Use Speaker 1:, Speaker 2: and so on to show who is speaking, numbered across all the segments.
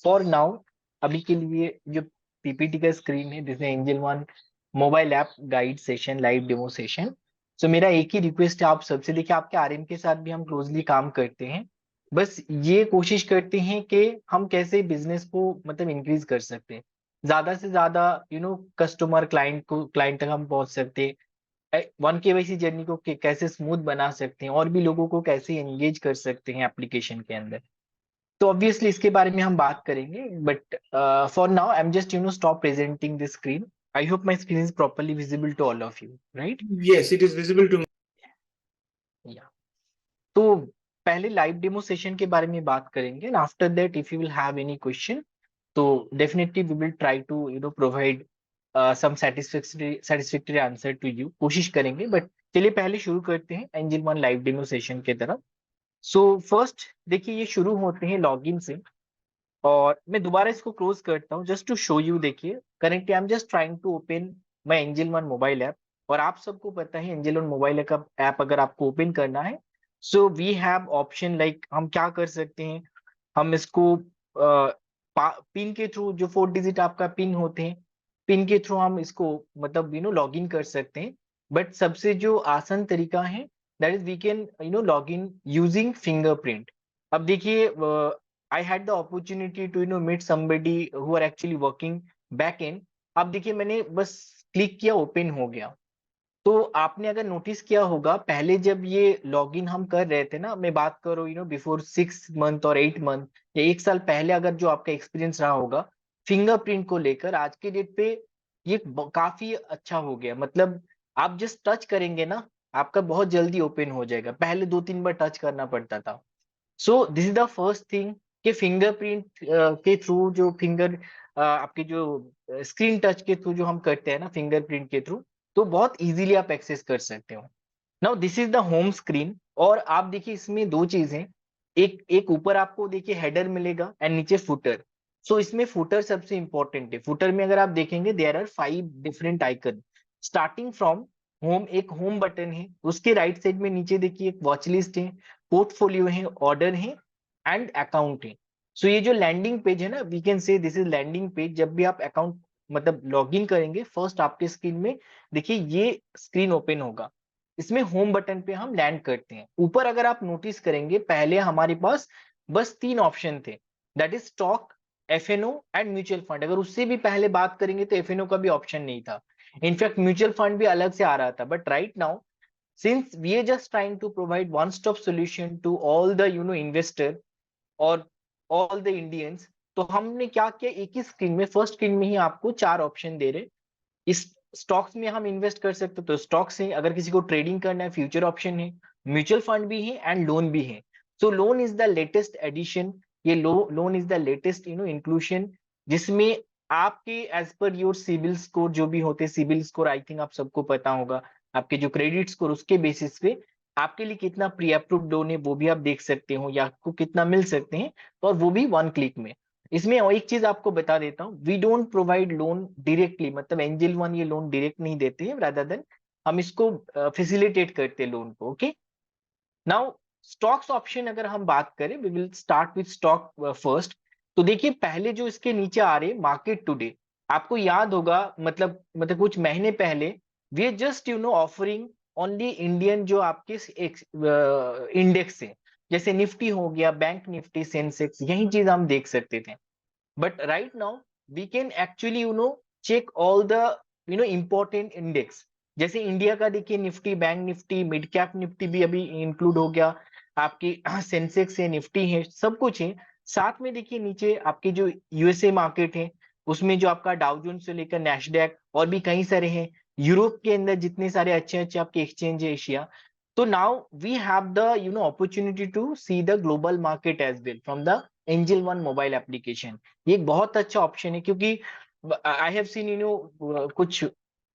Speaker 1: For now अभी के लिए जो पीपीटी का स्क्रीन है, this Angel one mobile app guide session, live demo session. So मेरा एक ही रिक्वेस्ट है आप सबसे, देखिए आपके आरएम के साथ भी हम क्लोजली काम करते हैं, बस ये कोशिश करते हैं कि हम कैसे बिजनेस को मतलब इंक्रीज कर सकते हैं, ज्यादा से ज्यादा कस्टमर क्लाइंट तक हम पहुंच सकते हैं, वन केवाईसी जर्नी को कैसे स्मूथ बना सकते हैं और भी लोगों को कैसे एंगेज कर सकते हैं एप्लीकेशन के अंदर। तो ऑब्वियसली इसके बारे में हम बात करेंगे, but for now I am just stop presenting this screen. I hope my screen is properly visible to all of you, right?
Speaker 2: Yes, it is visible to me.
Speaker 1: या तो पहले लाइव डेमो सेशन के बारे में बात करेंगे, and after that if you will have any question तो definitely we will try to provide some satisfactory answer to you, कोशिश करेंगे। बट चलिए पहले शुरू करते हैं Angel One live demo session की तरफ। सो फर्स्ट देखिए ये शुरू होते हैं लॉगिन से, और मैं दोबारा इसको क्लोज करता हूँ जस्ट टू शो यू। देखिए currently I am just trying to open my Angel one mobile app, और आप सबको पता है एंजल वन मोबाइल ऐप अगर आपको ओपन करना है, so we have option like हम क्या कर सकते हैं, हम इसको पिन के थ्रू, जो 4 डिजिट आपका पिन होते हैं, पिन के थ्रू हम इसको मतलब लॉग इन कर सकते हैं। बट सबसे जो आसान तरीका है that is we can log in using fingerprint. अब देखिए I had the opportunity to meet somebody who are actually working back end। अब देखिए मैंने बस क्लिक किया, ओपन हो गया। तो आपने अगर नोटिस किया होगा पहले जब ये लॉगिन हम कर रहे थे ना, मैं बात करूँ बिफोर 6 मंथ और 8 मंथ या 1 साल पहले, अगर जो आपका एक्सपीरियंस रहा होगा फिंगरप्रिंट को लेकर, आज के डेट पे ये काफी अच्छा हो गया। मतलब आप जस्ट टच करेंगे ना, आपका बहुत जल्दी ओपन हो जाएगा, पहले 2-3 बार टच करना पड़ता था। सो this is the first thing कि फिंगरप्रिंट के थ्रू जो आपके जो स्क्रीन टच के थ्रू जो हम करते हैं ना फिंगरप्रिंट के थ्रू, तो बहुत इजीली आप एक्सेस कर सकते हो। Now this is the home screen, और आप देखिए इसमें दो चीजें, एक एक ऊपर आपको देखिए हेडर मिलेगा एंड नीचे फुटर। सो इसमें फुटर सबसे इंपॉर्टेंट है। फुटर में अगर आप देखेंगे there are 5 different icon starting from home. एक होम बटन है, उसके राइट साइड में नीचे देखिए एक वॉच लिस्ट है, पोर्टफोलियो है, ऑर्डर है एंड अकाउंट है। सो ये जो लैंडिंग पेज है ना, we can say this is landing page. जब भी आप अकाउंट मतलब लॉग इन करेंगे फर्स्ट आपके स्क्रीन में देखिए ये स्क्रीन ओपन होगा, इसमें होम बटन पे हम लैंड करते हैं। ऊपर अगर आप नोटिस करेंगे पहले हमारे पास बस 3 ऑप्शन थे, that is stock, FNO and mutual fund. अगर उससे भी पहले बात करेंगे तो एफएनओ का भी ऑप्शन नहीं था, इनफैक्ट म्यूचुअल फंड भी अलग से आ रहा था। But right now since we are just trying to provide one stop solution to all the investor और ऑल द इंडियंस, तो हमने क्या किया, एक ही स्क्रीन में, फर्स्ट स्क्रीन में ही आपको 4 ऑप्शन दे रहे। इस स्टॉक्स में हम इन्वेस्ट कर सकते हो तो स्टॉक्स है, अगर किसी को ट्रेडिंग करना है फ्यूचर ऑप्शन है, म्यूचुअल फंड भी है एंड लोन भी है। So loan is the latest addition, ये loan is the latest inclusion, जिसमें आपके as per your CIBIL score जो भी होते हैं, सिबिल स्कोर आई थिंक आप सबको पता होगा, आपके जो क्रेडिट स्कोर उसके बेसिस पे आपके लिए कितना प्री अप्रूव्ड लोन है वो भी आप देख सकते हो, या आपको कितना मिल सकते हैं, और वो भी 1 क्लिक में। इसमें और एक चीज आपको बता देता हूँ, we don't provide loan directly, मतलब एंजल वन ये लोन डायरेक्ट नहीं देते हैं, रादर देन हम इसको फैसिलिटेट करते हैं लोन को। ओके, नाउ स्टॉक्स ऑप्शन अगर हम बात करें, we will start with stock first. तो देखिए पहले जो इसके नीचे आ रहे मार्केट टुडे, आपको याद होगा मतलब कुछ महीने पहले we are just offering only Indian जो आपके इंडेक्स है, जैसे निफ्टी हो गया, बैंक निफ्टी, सेंसेक्स, यही चीज हम देख सकते थे। but right now we can actually check all the important index। जैसे इंडिया का देखिए Nifty, bank Nifty, mid cap Nifty भी अभी इंक्लूड हो गया, आपकी सेंसेक्स है, निफ्टी है, सब कुछ है। साथ में देखिए नीचे आपके जो यूएसए मार्केट है, उसमें जो आपका डाउ जोन्स से लेकर नैस्डैक और भी कई सारे हैं, यूरोप के अंदर जितने सारे अच्छे अच्छे आपके एक्सचेंज है एशिया। तो now we have the opportunity to see the global market as well from the Angel one mobile application. ये एक बहुत अच्छा ऑप्शन है, क्योंकि आई हैव सीन कुछ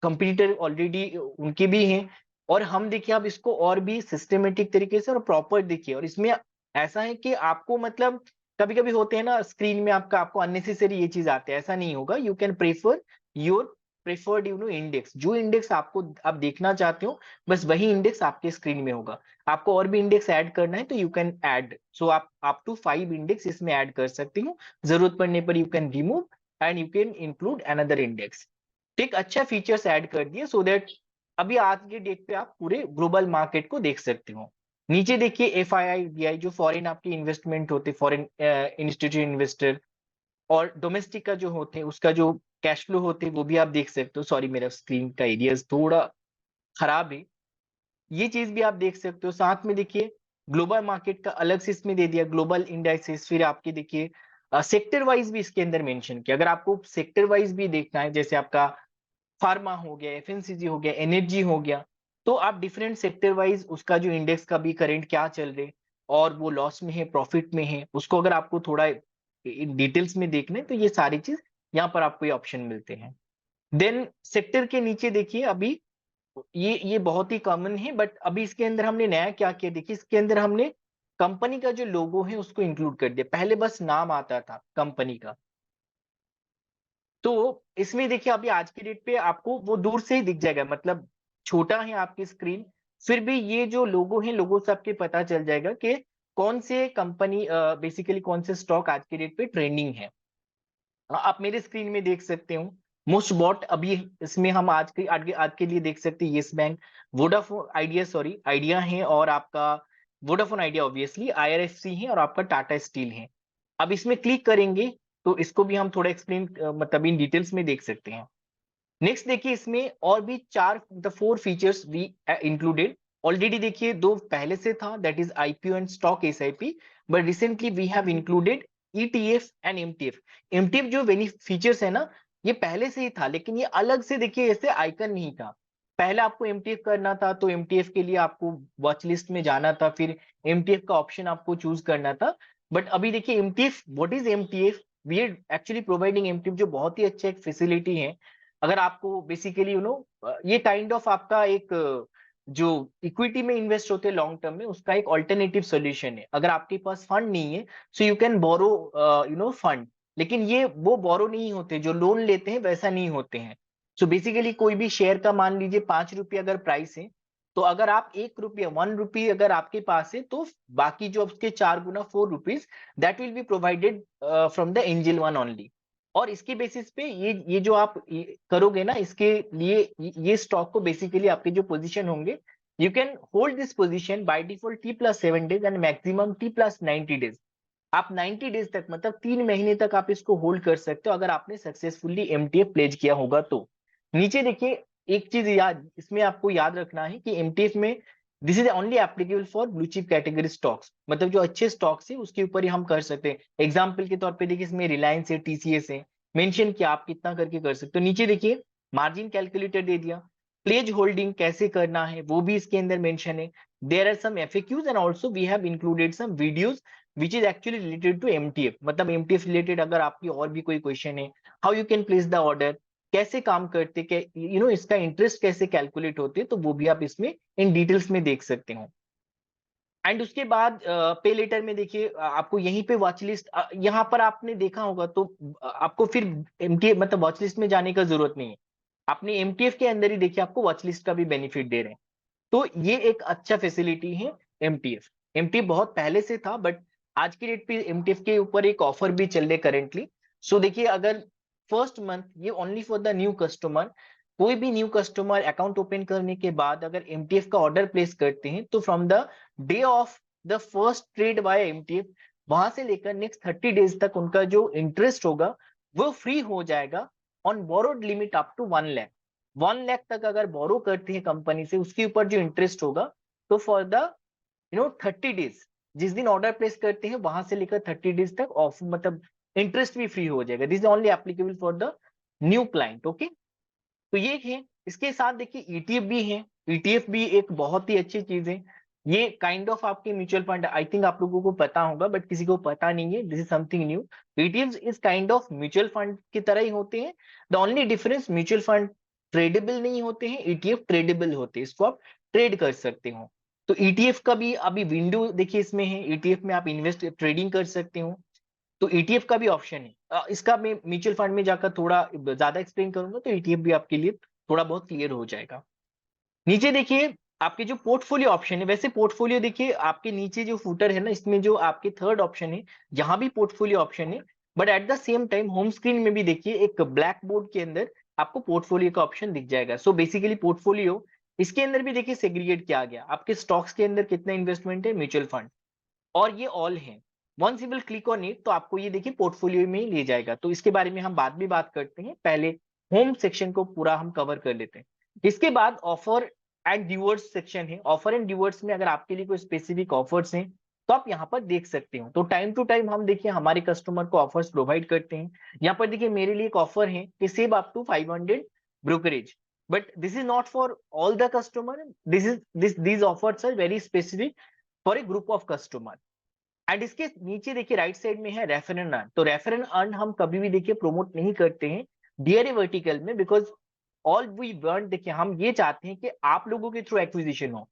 Speaker 1: कंपटीटर ऑलरेडी उनके भी हैं, और हम देखिए अब इसको और भी सिस्टमेटिक तरीके से और प्रॉपर देखिए। और इसमें ऐसा है कि आपको मतलब कभी कभी होते हैं ना स्क्रीन में आपको अननेसेसरी ये चीज आते हैं, ऐसा नहीं होगा। You can prefer your preferred index, जो इंडेक्स आपको आप देखना चाहते हो बस वही इंडेक्स आपके स्क्रीन में होगा। आपको और भी इंडेक्स ऐड करना है तो यू कैन ऐड, सो आप अप टू 5 इंडेक्स इसमें ऐड कर सकते हो। जरूरत पड़ने पर you can remove and you can include another index. एक अच्छा फीचर्स ऐड कर दिए सो दैट अभी आज के डेट पे आप पूरे ग्लोबल मार्केट को देख सकते हो। नीचे देखिए FII जो फॉरेन आपके इन्वेस्टमेंट होते, फॉरेन इंस्टीट्यूशन इन्वेस्टर और डोमेस्टिक का जो होते हैं उसका जो कैश फ्लो होते हैं वो भी आप देख सकते हो। सॉरी मेरा स्क्रीन का एरियाज थोड़ा खराब है, ये चीज भी आप देख सकते हो। साथ में देखिए ग्लोबल मार्केट का अलग से इसमें दे दिया, ग्लोबल इंडेक्सेस। फिर आपके देखिए सेक्टर वाइज भी इसके अंदर मेंशन किया। अगर आपको सेक्टर वाइज भी देखना है, जैसे आपका फार्मा हो गया, FMCG हो गया, एनर्जी हो गया, तो आप डिफरेंट सेक्टर वाइज उसका जो इंडेक्स का भी करंट क्या चल रहे और वो लॉस में है प्रॉफिट में है, उसको अगर आपको थोड़ा इन डिटेल्स में देखना है तो ये सारी चीज यहाँ पर आपको ये ऑप्शन मिलते हैं। देन सेक्टर के नीचे देखिए अभी ये बहुत ही कॉमन है, बट अभी इसके अंदर हमने नया क्या किया, देखिए इसके अंदर हमने कंपनी का जो लोगो है उसको इंक्लूड कर दिया। पहले बस नाम आता था कंपनी का, तो इसमें देखिए अभी आज की डेट पे आपको वो दूर से ही दिख जाएगा, मतलब छोटा है आपकी स्क्रीन, फिर भी ये जो लोगो है लोगो से आपके पता चल जाएगा कि कौन से कंपनी बेसिकली कौन से स्टॉक आज की डेट पे ट्रेंडिंग है। आप मेरे स्क्रीन में देख सकते हो मोस्ट बॉट अभी इसमें हम आज के लिए देख सकते हैं yes bank, Vodafone idea, sorry idea है, और आपका वोडाफोन आइडिया ऑब्वियसली, IRFC है और आपका टाटा स्टील है। अब इसमें क्लिक करेंगे तो इसको भी हम थोड़ा एक्सप्लेन मतलब इन डिटेल्स में देख सकते हैं। नेक्स्ट देखिए इसमें और भी चार the 4 features we included. Already देखिए 2 पहले से था, that is IPO and stock SIP, but recently we have included ETF and MTF। MTF जो फीचर्स है ना, ये पहले से ही था, लेकिन ये अलग से देखिए ऐसे आइकन नहीं था। पहले आपको MTF करना था तो MTF के लिए आपको वॉच लिस्ट में जाना था, फिर MTF का ऑप्शन आपको चूज करना था। बट अभी देखिए MTF, what is MTF, we are actually providing MTF जो बहुत ही अच्छा एक फैसिलिटी है। अगर आपको बेसिकली ये काइंड ऑफ आपका एक जो इक्विटी में इन्वेस्ट होते हैं लॉन्ग टर्म में, उसका एक ऑल्टरनेटिव सोल्यूशन है। अगर आपके पास फंड नहीं है so you can borrow fund, लेकिन ये वो बोरो नहीं होते जो लोन लेते हैं, वैसा नहीं होते हैं। सो बेसिकली कोई भी शेयर का मान लीजिए 5 रुपये अगर प्राइस है, तो अगर आप 1 रुपया 1 रुपी अगर आपके पास है तो बाकी जो उसके 4 गुना 4 rupees that will be provided from the Angel one only. और इसके बेसिस पे ये जो आप करोगे ना, इसके लिए ये स्टॉक को बेसिकली आपके जो पोजीशन होंगे, you can hold this position by default T+7 days and maximum T+90 days। आप 90 डेज तक मतलब 3 महीने तक आप इसको होल्ड कर सकते हो अगर आपने सक्सेसफुली MTF प्लेज किया होगा तो। नीचे देखिए एक चीज याद इसमें आपको याद रखना है कि MTF में this is only applicable for blue chip category stocks, मतलब जो अच्छे स्टॉक्स है उसके ऊपर ही हम कर सकते हैं। एग्जाम्पल के तौर पे देखिए इसमें रिलायंस है, TCS है, मेंशन किया आप कितना करके कर सकते हो। नीचे देखिए मार्जिन कैलकुलेटर दे दिया, प्लेज होल्डिंग कैसे करना है वो भी इसके अंदर मेंशन है। There are some FAQs and also we have included some videos which is actually related to MTF, मतलब MTF रिलेटेड अगर आपकी और भी कोई क्वेश्चन है, how you can place the order, कैसे काम करते, इसका इंटरेस्ट कैसे कैलकुलेट होते, तो वो भी आप इसमें इन डिटेल्स में देख सकते हो। एंड उसके बाद पे लेटर में देखिए आपको यहीं पे वॉच लिस्ट, यहाँ पर आपने देखा होगा तो आपको फिर MTF मतलब वॉच लिस्ट में जाने का जरूरत नहीं है। आपने MTF के अंदर ही देखिए आपको वॉच लिस्ट का भी बेनिफिट दे रहे हैं, तो ये एक अच्छा फैसिलिटी है MTF बहुत पहले से था, बट आज की डेट पे MTF के ऊपर एक ऑफर भी चल रहे करेंटली। सो देखिए अगर फर्स्ट मंथ ये only for the new customer, कोई भी न्यू कस्टमर अकाउंट ओपन करने के बाद अगर MTF का ऑर्डर प्लेस करते हैं तो from the day of the first trade by MTF, वहां से लेकर नेक्स्ट 30 डेज तक उनका जो इंटरेस्ट होगा वो फ्री हो जाएगा on borrowed limit up to 1 lakh. 1 lakh तक अगर बोरो करते हैं कंपनी से उसके ऊपर जो इंटरेस्ट होगा, तो फॉर द 30 डेज, जिस दिन ऑर्डर प्लेस करते हैं वहां से लेकर 30 डेज तक ऑफ मतलब इंटरेस्ट भी फ्री हो जाएगा। This is only applicable for the new client. Okay, तो ये है। इसके साथ देखिए ETF भी है। ETF भी एक बहुत ही अच्छी चीज है। ये काइंड ऑफ आपके म्यूचुअल फंड, आई थिंक आप लोगों को पता होगा बट किसी को पता नहीं है, this is something new. ETFs is kind of mutual fund की तरह ही होते हैं। The only difference, mutual fund tradable नहीं होते हैं, ETF ट्रेडेबल होते हैं, इसको आप ट्रेड कर सकते हो। तो ETF का भी अभी विंडो देखिए इसमें है, ETF में आप इन्वेस्ट ट्रेडिंग कर सकते हो। तो ईटीएफ का भी ऑप्शन है। इसका मैं म्यूचुअल फंड में जाकर थोड़ा ज्यादा एक्सप्लेन करूंगा, तो ईटीएफ भी आपके लिए थोड़ा बहुत क्लियर हो जाएगा। नीचे देखिए आपके जो पोर्टफोलियो ऑप्शन है, वैसे पोर्टफोलियो देखिए आपके नीचे जो फूटर है ना, इसमें जो आपके थर्ड ऑप्शन है, यहाँ भी पोर्टफोलियो ऑप्शन है, but at the same time home screen में भी देखिए एक ब्लैक बोर्ड के अंदर आपको पोर्टफोलियो का ऑप्शन दिख जाएगा। सो बेसिकली पोर्टफोलियो इसके अंदर भी देखिए सेग्रीगेट किया गया, आपके स्टॉक्स के अंदर कितना इन्वेस्टमेंट है, म्यूचुअल फंड, और ये ऑल है। Once you will click on it तो आपको ये देखिए पोर्टफोलियो में ही ले जाएगा। तो इसके बारे में हम बाद में बात करते हैं, पहले होम सेक्शन को पूरा हम कवर कर लेते हैं। इसके बाद ऑफर एंड ड्यूअर्स सेक्शन है। ऑफर एंड ड्यूअर्स में अगर आपके लिए कोई स्पेसिफिक ऑफर्स हैं तो आप यहाँ पर देख सकते हो। तो टाइम टू टाइम हम देखिए हमारे कस्टमर को ऑफर्स प्रोवाइड करते हैं। यहाँ पर देखिए मेरे लिए एक ऑफर है कि save up to 500 brokerage, but this is not for all the customer, these offers are very specific for a group of customer। And इसके नीचे देखिए राइट साइड में है रेफर एंड अर्न। तो रेफर एंड अर्न हम कभी भी देखिए प्रोमोट नहीं करते हैं डीआरए वर्टिकल में, बिकॉज ऑल वी वांट, देखिए हम ये चाहते हैं कि आप लोगों के थ्रू एक्विजिशन हो।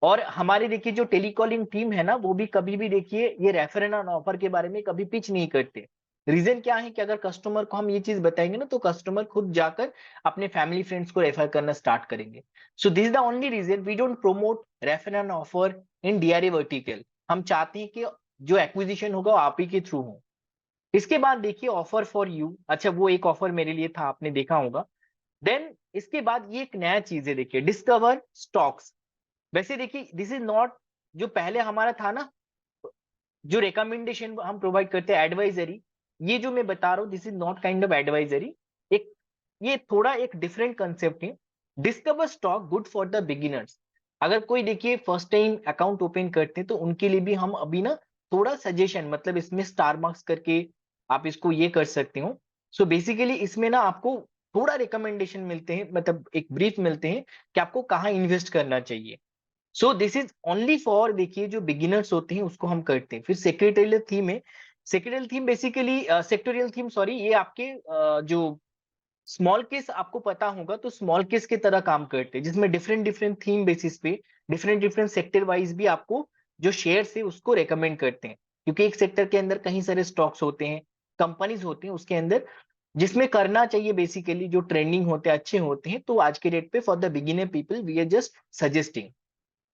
Speaker 1: और हमारे देखिए जो टेलीकॉलिंग टीम है ना, वो भी कभी भी देखिए ये रेफर एंड अर्न ऑफर के बारे में कभी पिच नहीं करते। रीजन क्या है कि अगर कस्टमर को हम ये चीज बताएंगे ना, तो कस्टमर खुद जाकर अपने फैमिली फ्रेंड्स को रेफर करना स्टार्ट करेंगे। So this is the only reason we don't promote refer and offer in DRA vertical. हम चाहते हैं कि जो एक्विजिशन होगा वो आप ही के थ्रू हो। इसके बाद देखिए ऑफर फॉर यू, अच्छा वो एक ऑफर मेरे लिए था, आपने देखा होगा। देन इसके बाद ये एक नया चीज है देखिए, डिस्कवर स्टॉक्स। वैसे देखिए दिस इज नॉट, जो पहले हमारा था ना, जो रिकमेंडेशन हम प्रोवाइड करते हैं एडवाइजरी, ये जो मैं बता रहा हूँ this is not kind of advisory. एक ये थोड़ा एक डिफरेंट कंसेप्ट है। Discover stock good for the beginners. अगर कोई देखिए फर्स्ट टाइम अकाउंट ओपन करते हैं तो उनके लिए भी हम अभी ना थोड़ा सजेशन, मतलब इसमें स्टार मार्क्स करके आप इसको ये कर सकते हो। सो बेसिकली इसमें ना आपको थोड़ा रिकमेंडेशन मिलते हैं, मतलब एक ब्रीफ मिलते हैं कि आपको कहाँ इन्वेस्ट करना चाहिए। सो दिस इज ओनली फॉर, देखिए जो बिगिनर्स होते हैं उसको हम करते हैं। फिर सेक्रेटरियल थीम है। Secretarial theme basically sectoral theme sorry, ये आपके जो स्मॉल केस आपको पता होगा, तो स्मॉल केस की तरह काम करते हैं, जिसमें डिफरेंट डिफरेंट थीम बेसिस पे डिफरेंट डिफरेंट सेक्टर वाइज भी आपको जो शेयर्स है उसको रेकमेंड करते हैं। क्योंकि एक सेक्टर के अंदर कहीं सारे स्टॉक्स होते हैं, कंपनीज होते हैं उसके अंदर, जिसमें करना चाहिए बेसिकली जो ट्रेंडिंग होते हैं, अच्छे होते हैं। तो आज के डेट पे for the beginner people we are just suggesting.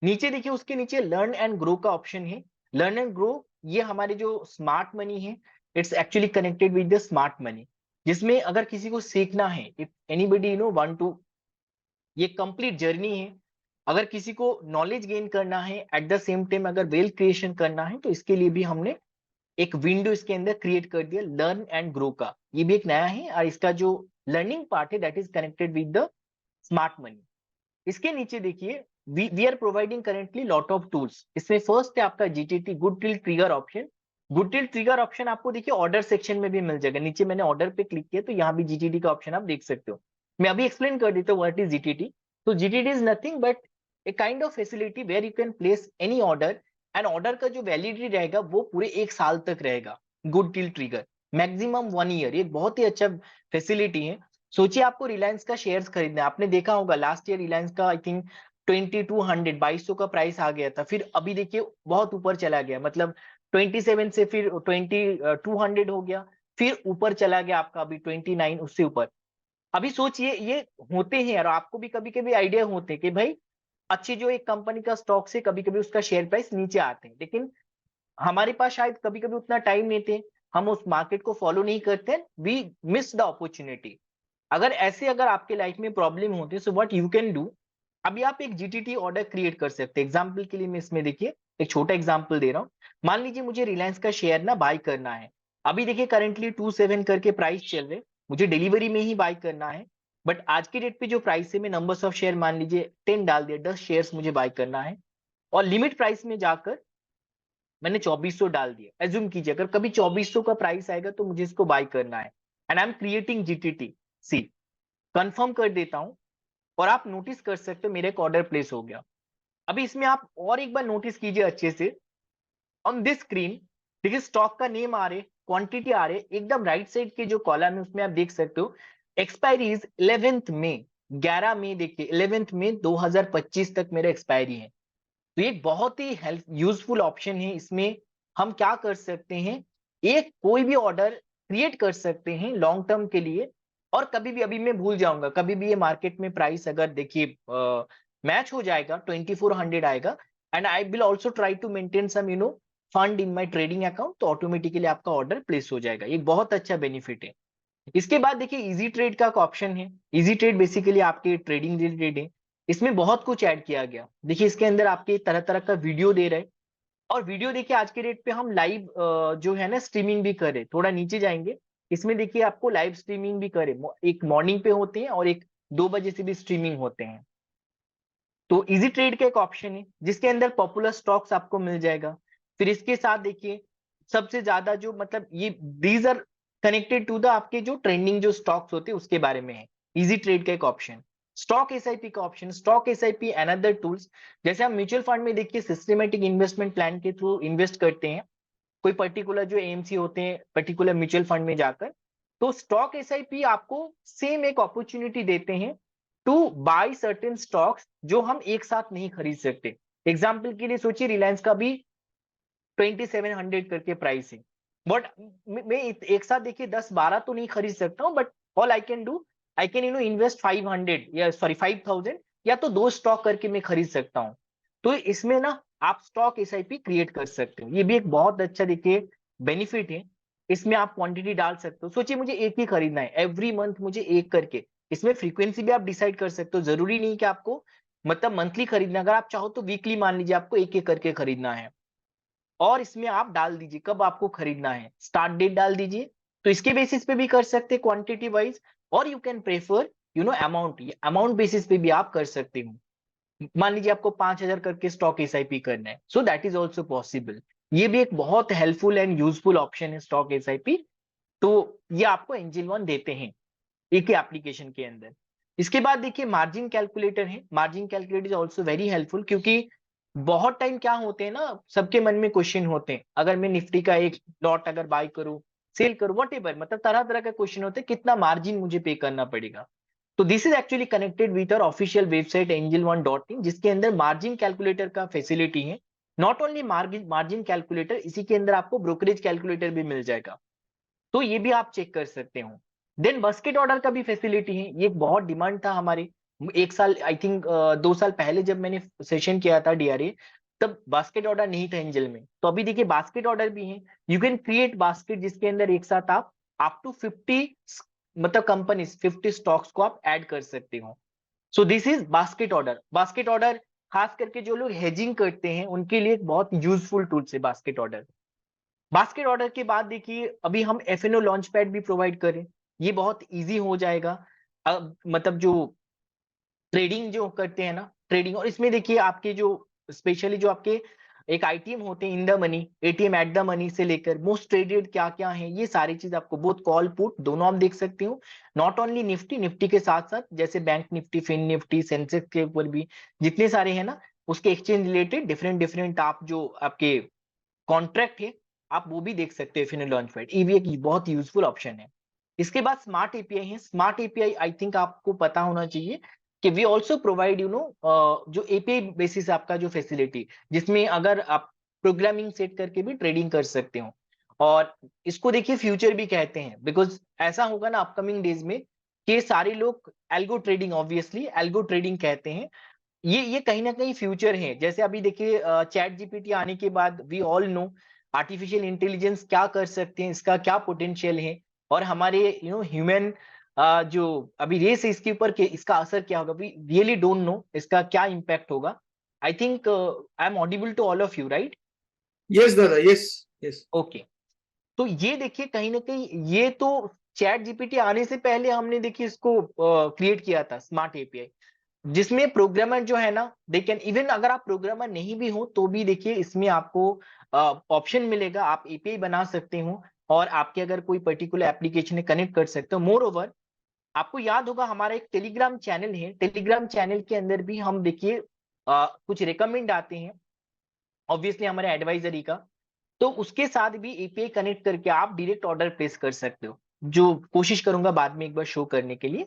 Speaker 1: नीचे देखिए उसके नीचे लर्न एंड ग्रो का ऑप्शन है। लर्न एंड ग्रो ये हमारे जो स्मार्ट मनी है, it's actually connected with the smart money, जिसमें अगर किसी को सीखना है, इफ एनीबडी वांट टू, ये कंप्लीट जर्नी है। अगर किसी को नॉलेज गेन करना है एट द सेम टाइम अगर वेल्थ क्रिएशन करना है, तो इसके लिए भी हमने एक विंडो इसके अंदर क्रिएट कर दिया लर्न एंड ग्रो का। ये भी एक नया है, और इसका जो लर्निंग पार्ट है that is connected with the smart money. इसके नीचे देखिए we are providing currently lot of tools. इसमें फर्स्ट है आपका GTT good deal trigger option. Good deal trigger option आपको देखिए ऑर्डर सेक्शन में भी मिल जाएगा। नीचे मैंने ऑर्डर पे क्लिक किया तो यहाँ भी जीटीटी का ऑप्शन आप देख सकते हो। मैं अभी एक्सप्लेन कर देता हूँ व्हाट इज जीटीटी। तो GTT is nothing but a kind of facility where you can place any order, and order का जो वैलिडिटी रहेगा वो पूरे 1 साल तक रहेगा। Good deal trigger maximum 1 year, ये बहुत ही अच्छा फैसिलिटी है। सोचिए आपको रिलायंस का शेयर्स खरीदना है, आपने देखा होगा लास्ट ईयर रिलायंस का आई थिंक 2200 2200 का प्राइस आ गया था, फिर अभी देखिए बहुत ऊपर चला गया, मतलब 27 से फिर 2200 हो गया, फिर ऊपर चला गया आपका अभी 29, उससे ऊपर। अभी सोचिए ये होते हैं, और आपको भी कभी कभी आइडिया होते हैं कि भाई अच्छी जो एक कंपनी का स्टॉक से कभी कभी उसका शेयर प्राइस नीचे आते हैं, लेकिन हमारे पास शायद कभी कभी उतना टाइम नहीं थे, हम उस मार्केट को फॉलो नहीं करते, वी मिस द अपॉर्चुनिटी। अगर ऐसे अगर आपके लाइफ में प्रॉब्लम होती है, so what you can do, अभी आप एक जीटीटी ऑर्डर क्रिएट कर सकते हैं। एग्जांपल के लिए मैं इसमें देखिए एक छोटा एग्जांपल दे रहा हूं। मान लीजिए मुझे रिलायंस का शेयर ना बाय करना है। अभी देखिए करंटली 27 करके प्राइस चल रहे, मुझे डिलीवरी में ही बाय करना है। बट आज के डेट पे जो प्राइस है, मैं नंबर्स ऑफ शेयर मान लीजिए 10 डाल दिया, 10 शेयर्स मुझे बाय करना है, और लिमिट प्राइस में जाकर मैंने 2400 डाल दिया। एज्यूम कीजिए अगर कभी 2400 का प्राइस आएगा तो मुझे इसको बाय करना है, and I am creating GTT see, confirm कर देता हूं, और आप नोटिस कर सकते हो मेरे एक ऑर्डर प्लेस हो गया। अभी इसमें आप और एक बार नोटिस कीजिए अच्छे से, ऑन दिस स्क्रीन देखिए स्टॉक का नेम आ रहे, क्वांटिटी आ रहे, एकदम राइट साइड के जो कॉलम है उसमें आप देख सकते हो एक्सपायरी इज 11th मई, 11 मई, देखिए 11th मई 2025 तक मेरा एक्सपायरी है। तो ये बहुत ही हेल्प यूजफुल ऑप्शन है। इसमें हम क्या कर सकते हैं एक कोई भी ऑर्डर क्रिएट कर सकते हैं लॉन्ग टर्म के लिए, और कभी भी, अभी मैं भूल जाऊंगा, कभी भी ये मार्केट में प्राइस अगर देखिए मैच हो जाएगा, 2400 आएगा, and I will also try to maintain some fund in my trading account, तो ऑटोमेटिकली आपका ऑर्डर प्लेस हो जाएगा। ये बहुत अच्छा बेनिफिट है। इसके बाद देखिए इजी ट्रेड का एक ऑप्शन है। इजी ट्रेड बेसिकली आपके ट्रेडिंग रिलेटेड है। इसमें बहुत कुछ ऐड किया गया। देखिए इसके अंदर आपके तरह तरह का वीडियो दे रहे हैं, और वीडियो देखिए आज के डेट पे हम लाइव जो है ना स्ट्रीमिंग भी करें, थोड़ा नीचे जाएंगे, इसमें देखिए आपको लाइव स्ट्रीमिंग भी करें, एक मॉर्निंग पे होते हैं और एक 2 बजे से भी स्ट्रीमिंग होते हैं। तो इजी ट्रेड का एक ऑप्शन है जिसके अंदर पॉपुलर स्टॉक्स आपको मिल जाएगा। फिर इसके साथ देखिए सबसे ज्यादा जो मतलब ये these are connected to the आपके जो ट्रेंडिंग जो स्टॉक्स होते हैं उसके बारे में है इजी ट्रेड का एक ऑप्शन। स्टॉक एसआईपी का option, stock SIP another tools. जैसे हम म्यूचुअल फंड में देखिए सिस्टमेटिक इन्वेस्टमेंट प्लान के थ्रू इन्वेस्ट करते हैं कोई पर्टिकुलर जो एएमसी होते हैं पर्टिकुलर म्यूचुअल फंड में जाकर, तो स्टॉक एसआईपी आपको सेम एक अपॉर्चुनिटी देते हैं टू बाय सर्टेन स्टॉक्स जो हम एक साथ नहीं खरीद सकते। एग्जाम्पल के लिए सोचिए रिलायंस का भी 2700 करके प्राइस है, बट मैं एक साथ देखिए 10-12 तो नहीं खरीद सकता हूँ, but all I can do, I can invest 500 या सॉरी 5000, या तो 2 स्टॉक करके मैं खरीद सकता हूँ। तो इसमें ना आप स्टॉक एसआईपी क्रिएट कर सकते हो, ये भी एक बहुत अच्छा देखिए बेनिफिट है। इसमें आप क्वांटिटी डाल सकते हो, सोचिए मुझे एक ही खरीदना है, एवरी मंथ मुझे एक करके। इसमें फ्रीक्वेंसी भी आप डिसाइड कर सकते हो, जरूरी नहीं कि आपको मतलब मंथली खरीदना, अगर आप चाहो तो वीकली मान लीजिए आपको एक एक करके खरीदना है, और इसमें आप डाल दीजिए कब आपको खरीदना है, स्टार्ट डेट डाल दीजिए, तो इसके बेसिस पे भी कर सकते हैं क्वांटिटी वाइज, और you can prefer amount, amount basis पे भी आप कर सकते हो। मान लीजिए आपको 5000 करके स्टॉक एसआईपी करना है, so that is also possible. ये भी एक बहुत हेल्पफुल एंड यूजफुल ऑप्शन है स्टॉक एसआईपी। तो ये आपको एंजल वन देते हैं एक ही एप्लीकेशन के अंदर। इसके बाद देखिए मार्जिन कैलकुलेटर है। Margin calculator is also very helpful, क्योंकि बहुत टाइम क्या होते हैं ना, सबके मन में क्वेश्चन होते हैं, अगर मैं निफ्टी का एक लॉट अगर बाय करूं, सेल करूं, वट एवर, मतलब तरह तरह का क्वेश्चन होते हैं, कितना मार्जिन मुझे पे करना पड़ेगा। तो this is actually connected with our official website angel1.in, जिसके अंदर मार्जिन कैलकुलेटर का फैसिलिटी है। Not only margin margin calculator, इसी के अंदर आपको ब्रोकरेज कैलकुलेटर भी मिल जाएगा, तो ये भी आप चेक कर सकते हो। देन बास्केट ऑर्डर का भी फैसिलिटी है, ये एक बहुत डिमांड था हमारे, एक साल आई थिंक 2 साल पहले जब मैंने सेशन किया था डीआरए, तब बास्केट ऑर्डर नहीं था एंजल में, तो अभी देखिए बास्केट ऑर्डर भी है। यू कैन क्रिएट बास्केट जिसके अंदर एक साथ आप अप टू 50 मतलब कंपनी 50 स्टॉक्स को आप ऐड कर सकते हो। सो this is basket order. Basket order खास करके जो लोग हेजिंग करते हैं उनके लिए एक बहुत यूजफुल टूल है बास्केट ऑर्डर। बास्केट ऑर्डर के बाद देखिए अभी हम एफएनओ लॉन्च पैड भी प्रोवाइड करें, ये बहुत इजी हो जाएगा। अब मतलब जो ट्रेडिंग जो करते हैं ना, ट्रेडिंग, और इसमें देखिए आपके जो स्पेशली जो आपके एक आईटीएम होते हैं, in the money, ATM at the money से लेकर मोस्ट ट्रेडेड क्या क्या है, ये सारी चीज आपको बोथ कॉल पुट दोनों आप देख सकते हो। नॉट ओनली निफ्टी, निफ्टी के साथ साथ जैसे बैंक निफ्टी, फिन निफ्टी, सेंसेक्स के ऊपर भी जितने सारे हैं ना, उसके एक्सचेंज रिलेटेड डिफरेंट डिफरेंट आप जो आपके कॉन्ट्रैक्ट है, आप वो भी देख सकते हैं फिर लॉन्च पैड। ये भी एक बहुत यूजफुल ऑप्शन है। इसके बाद स्मार्ट एपीआई है। स्मार्ट एपीआई आई थिंक आपको पता होना चाहिए कि वी ऑल्सो प्रोवाइड जो एपीआई बेसिस आपका जो फैसिलिटी, जिसमें अगर आप प्रोग्रामिंग सेट करके भी ट्रेडिंग कर सकते हो, और इसको देखिए फ्यूचर भी कहते हैं, बिकॉज ऐसा होगा ना अपकमिंग डेज में कि सारे लोग algo trading, obviously algo trading कहते हैं, ये कहीं ना कहीं फ्यूचर है। जैसे अभी देखिए चैट जीपीटी आने के बाद we all know artificial intelligence क्या कर सकते हैं, इसका क्या पोटेंशियल है, और हमारे ह्यूमन जो अभी रेस है इसके ऊपर के इसका असर क्या होगा, वी रियली डोंट नो इसका क्या इम्पैक्ट होगा। I think I am audible to all of you, right?
Speaker 2: Yes दादा, यस यस।
Speaker 1: ओके। तो ये देखिए कहीं ना कहीं ये तो चैट जीपीटी आने से पहले हमने देखिए इसको क्रिएट किया था स्मार्ट एपीआई, जिसमें प्रोग्रामर जो है ना दे कैन, इवन अगर आप प्रोग्रामर नहीं भी हो तो भी देखिए इसमें आपको ऑप्शन मिलेगा, आप एपीआई बना सकते हो, और आपके अगर कोई पर्टिकुलर एप्लीकेशन है कनेक्ट कर सकते हो। मोर ओवर आपको याद होगा हमारा एक टेलीग्राम चैनल है, टेलीग्राम चैनल के अंदर भी हम देखिए कुछ रिकमेंड आते हैं ऑब्वियसली हमारे एडवाइजरी का, तो उसके साथ भी एपीआई कनेक्ट करके आप डायरेक्ट ऑर्डर प्लेस कर सकते हो, जो कोशिश करूंगा बाद में एक बार शो करने के लिए।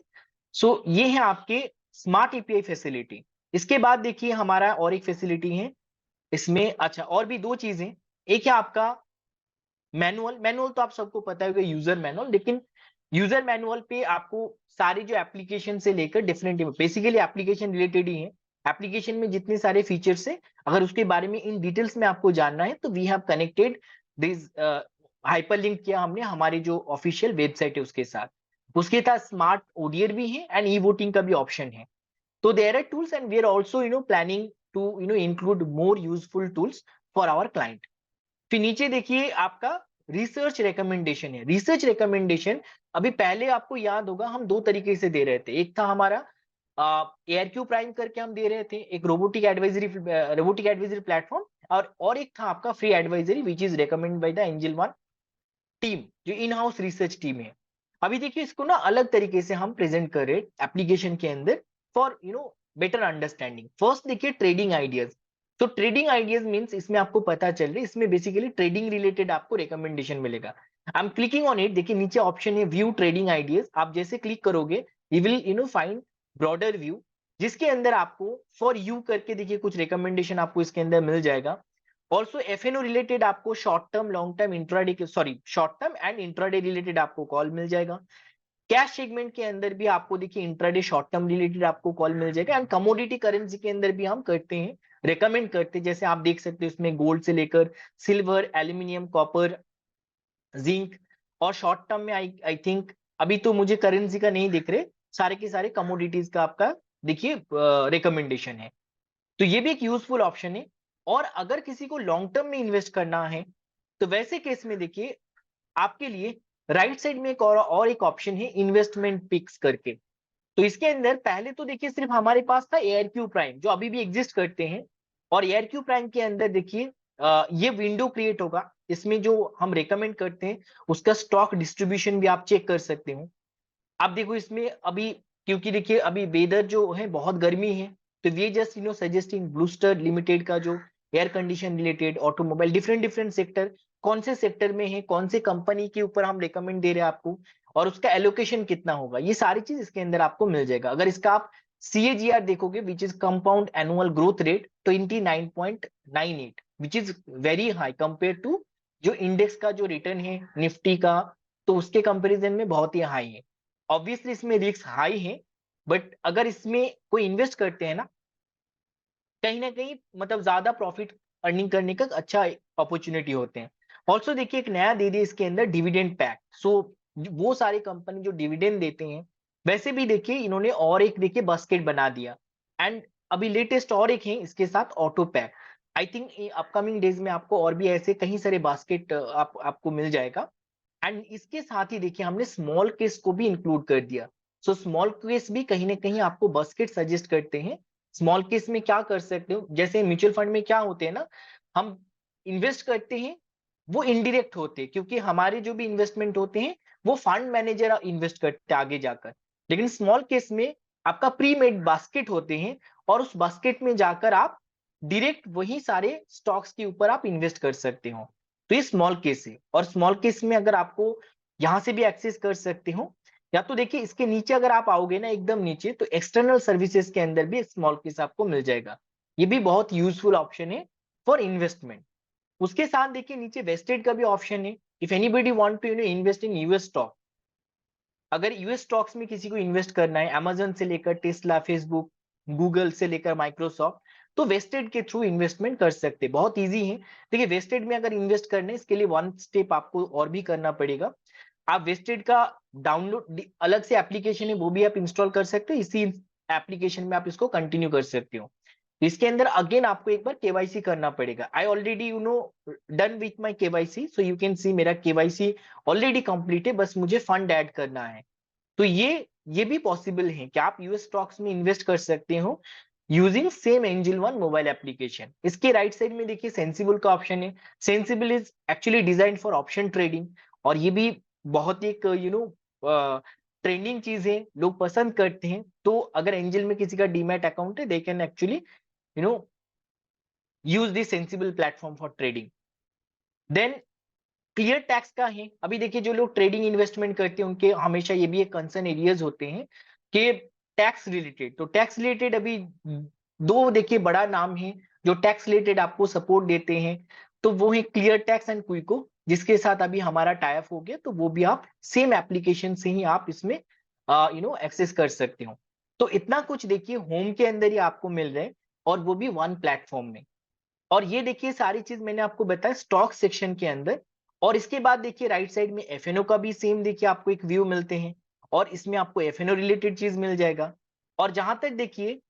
Speaker 1: सो ये है आपके स्मार्ट एपीआई फैसिलिटी। इसके बाद देखिए हमारा और एक फैसिलिटी है इसमें, अच्छा और भी दो चीजें, एक है आपका मैनुअल तो आप सबको पता है यूजर मैनुअल, लेकिन यूजर मैनुअल पे आपको सारे जो एप्लीकेशन से लेकर डिफरेंट बेसिकली एप्लीकेशन रिलेटेड ही है। एप्लीकेशन में जितने सारे फीचर्स है, अगर उसके बारे में इन डिटेल्स में आपको जानना है तो we have connected this, hyperlink किया हमने हमारी जो ऑफिशियल वेबसाइट है उसके साथ। उसके साथ स्मार्ट ओडीआर भी है एंड ई वोटिंग का भी ऑप्शन है। तो there are tools and we are also planning to include more useful tools for our client. फिर नीचे देखिए आपका रिसर्च रिकमेंडेशन है। रिसर्च रिकमेंडेशन अभी पहले आपको याद होगा हम दो तरीके से दे रहे थे। एक था हमारा एआरक्यू प्राइम करके हम दे रहे थे, एक रोबोटिक एडवाइजरी प्लेटफॉर्म, और एक था आपका free advisory which is recommend by the Angel one team, जो इन हाउस रिसर्च टीम है। अभी देखिए इसको ना अलग तरीके से हम प्रेजेंट कर रहे हैं एप्लीकेशन के अंदर फॉर बेटर अंडरस्टैंडिंग। फर्स्ट देखिए ट्रेडिंग आइडियाज। तो ट्रेडिंग आइडियाज मींस इसमें आपको पता चल रहा है, इसमें बेसिकली ट्रेडिंग रिलेटेड आपको रिकमेंडेशन मिलेगा। I am clicking on it. देखिए नीचे ऑप्शन है व्यू ट्रेडिंग आइडियाज। आप जैसे क्लिक करोगे you will find broader view, जिसके अंदर आपको फॉर यू करके देखिए कुछ रिकमेंडेशन आपको इसके अंदर मिल जाएगा। ऑल्सो एफएनओ रिलेटेड आपको short term, long term, intraday, sorry short term and intraday related आपको कॉल मिल जाएगा। कैश सेगमेंट के अंदर भी आपको देखिए इंट्राडे शॉर्ट टर्म रिलेटेड आपको कॉल मिल जाएगा। एंड कमोडिटी करेंसी के अंदर भी हम करते हैं, रेकमेंड करते हैं। जैसे आप देख सकते हो इसमें गोल्ड से लेकर सिल्वर, एल्यूमिनियम, कॉपर, जिंक, और शॉर्ट टर्म में आई आई थिंक अभी तो मुझे करेंसी का नहीं दिख रहे, सारे के सारे कमोडिटीज का आपका देखिए रिकमेंडेशन है। तो ये भी एक यूजफुल ऑप्शन है। और अगर किसी को लॉन्ग टर्म में इन्वेस्ट करना है तो वैसे केस में देखिए आपके लिए राइट साइड में एक और एक ऑप्शन है इन्वेस्टमेंट पिक्स करके। तो इसके अंदर पहले तो देखिए सिर्फ हमारे पास था एआरक्यू प्राइम जो अभी भी एग्जिस्ट करते हैं, और एआरक्यू प्राइम के अंदर देखिए ये विंडो क्रिएट होगा। इसमें जो हम रेकमेंड करते हैं उसका स्टॉक डिस्ट्रीब्यूशन भी आप चेक कर सकते हो। आप देखो इसमें अभी, क्योंकि देखिए अभी वेदर जो है बहुत गर्मी है, तो we just suggesting Blue Star limited का जो air condition related, automobile, different different sector, कौन से सेक्टर में है, कौन से कंपनी के ऊपर हम रिकमेंड दे रहे हैं आपको, और उसका एलोकेशन कितना होगा, ये सारी चीज इसके अंदर आपको मिल जाएगा। अगर इसका आप CAGR देखोगे which is compound annual growth rate 29.98, which is very high compare to जो इंडेक्स का जो रिटर्न है निफ्टी का, तो उसके कंपेरिजन में बहुत ही हाई है। ऑब्वियसली इसमें रिस्क हाई है, बट अगर इसमें कोई इन्वेस्ट करते हैं कहीं ना कहीं मतलब ज्यादा प्रॉफिट अर्निंग करने का अच्छा अपॉर्चुनिटी होते हैं। ऑल्सो देखिए एक नया दे दिया इसके अंदर डिविडेंड पैक। सो वो सारी कंपनी जो डिविडेंड देते हैं, वैसे भी देखिए इन्होंने और एक देखिए बास्केट बना दिया। एंड अभी लेटेस्ट और एक है इसके साथ auto pack. I think upcoming days में आपको और भी ऐसे कहीं सारे बास्केट आपको मिल जाएगा। एंड इसके साथ ही देखिए हमने स्मॉल केस को भी इंक्लूड कर दिया। सो स्मॉल केस भी कहीं ना कहीं आपको बास्केट सजेस्ट करते हैं। स्मॉल केस में क्या कर सकते हो, जैसे म्यूचुअल फंड में क्या होते हैं ना, हम इन्वेस्ट करते हैं वो इनडायरेक्ट होते हैं, क्योंकि हमारे जो भी इन्वेस्टमेंट होते हैं वो फंड मैनेजर इन्वेस्ट करते हैं आगे जाकर। लेकिन स्मॉल केस में आपका प्री मेड बास्केट होते हैं, और उस बास्केट में जाकर आप डायरेक्ट वही सारे स्टॉक्स के ऊपर आप इन्वेस्ट कर सकते हो। तो ये स्मॉल केस है। और स्मॉल केस में अगर आपको यहां से भी एक्सेस कर सकते हो, या तो देखिए इसके नीचे अगर आप आओगे ना एकदम नीचे, तो एक्सटर्नल सर्विसेज के अंदर भी स्मॉल केस आपको मिल जाएगा। ये भी बहुत यूजफुल ऑप्शन है फॉर इन्वेस्टमेंट। उसके साथ देखिए नीचे वेस्टेड का भी ऑप्शन है। If anybody want to invest in US stock, अगर यूएस स्टॉक्स में किसी को इन्वेस्ट करना है, अमेजन से लेकर टेस्ला, फेसबुक, गूगल से लेकर माइक्रोसॉफ्ट, तो वेस्टेड के थ्रू इन्वेस्टमेंट कर सकते हैं। बहुत इजी है। देखिए वेस्टेड में अगर इन्वेस्ट करना है इसके लिए वन स्टेप आपको और भी करना पड़ेगा। आप वेस्टेड का डाउनलोड अलग से एप्लीकेशन है वो भी आप इंस्टॉल कर सकते हो, इसी एप्लीकेशन में आप इसको कंटिन्यू कर सकते हो। इसके अंदर अगेन आपको एक बार केवाईसी करना पड़ेगा। I already done with my KYC, so you can सी मेरा केवाईसी ऑलरेडी कंप्लीट है, बस मुझे फंड ऐड करना है। तो ये भी पॉसिबल है कि आप यूएस स्टॉक्स में इन्वेस्ट कर सकते हो using same angel one mobile application. इसके राइट साइड में देखिए सेंसिबल का ऑप्शन है। Sensible is actually design for option trading, और ये भी बहुत एक ट्रेंडिंग चीज है, लोग पसंद करते हैं। तो अगर एंजल में किसी का डीमैट अकाउंट है they can actually use this sensible platform for trading. Then ClearTax का है। अभी देखिए जो लोग ट्रेडिंग इन्वेस्टमेंट करते हैं उनके हमेशा ये भी एक कंसर्न एरियाज होते हैं कि टैक्स रिलेटेड। तो टैक्स रिलेटेड अभी दो देखिए बड़ा नाम है जो टैक्स रिलेटेड आपको सपोर्ट देते हैं, तो वो है क्लियर टैक्स एंड क्विको। जिसके साथ अभी हमारा टाई अप हो गया, तो वो भी आप सेम एप्लीकेशन से ही आप इसमें एक्सेस कर सकते हो। तो इतना कुछ देखिए होम के अंदर ही आपको मिल रहा है, और वो भी वन प्लेटफॉर्म में। और ये देखिए सारी चीज मैंने आपको बताया स्टॉक सेक्शन के अंदर। और इसके बाद देखिए राइट साइड में एफएनओ का भी सेम देखिए आपको एक व्यू मिलते हैं, और इसमें आपको एफएनओ रिलेटेड चीज मिल जाएगा। और जहां तक देखिए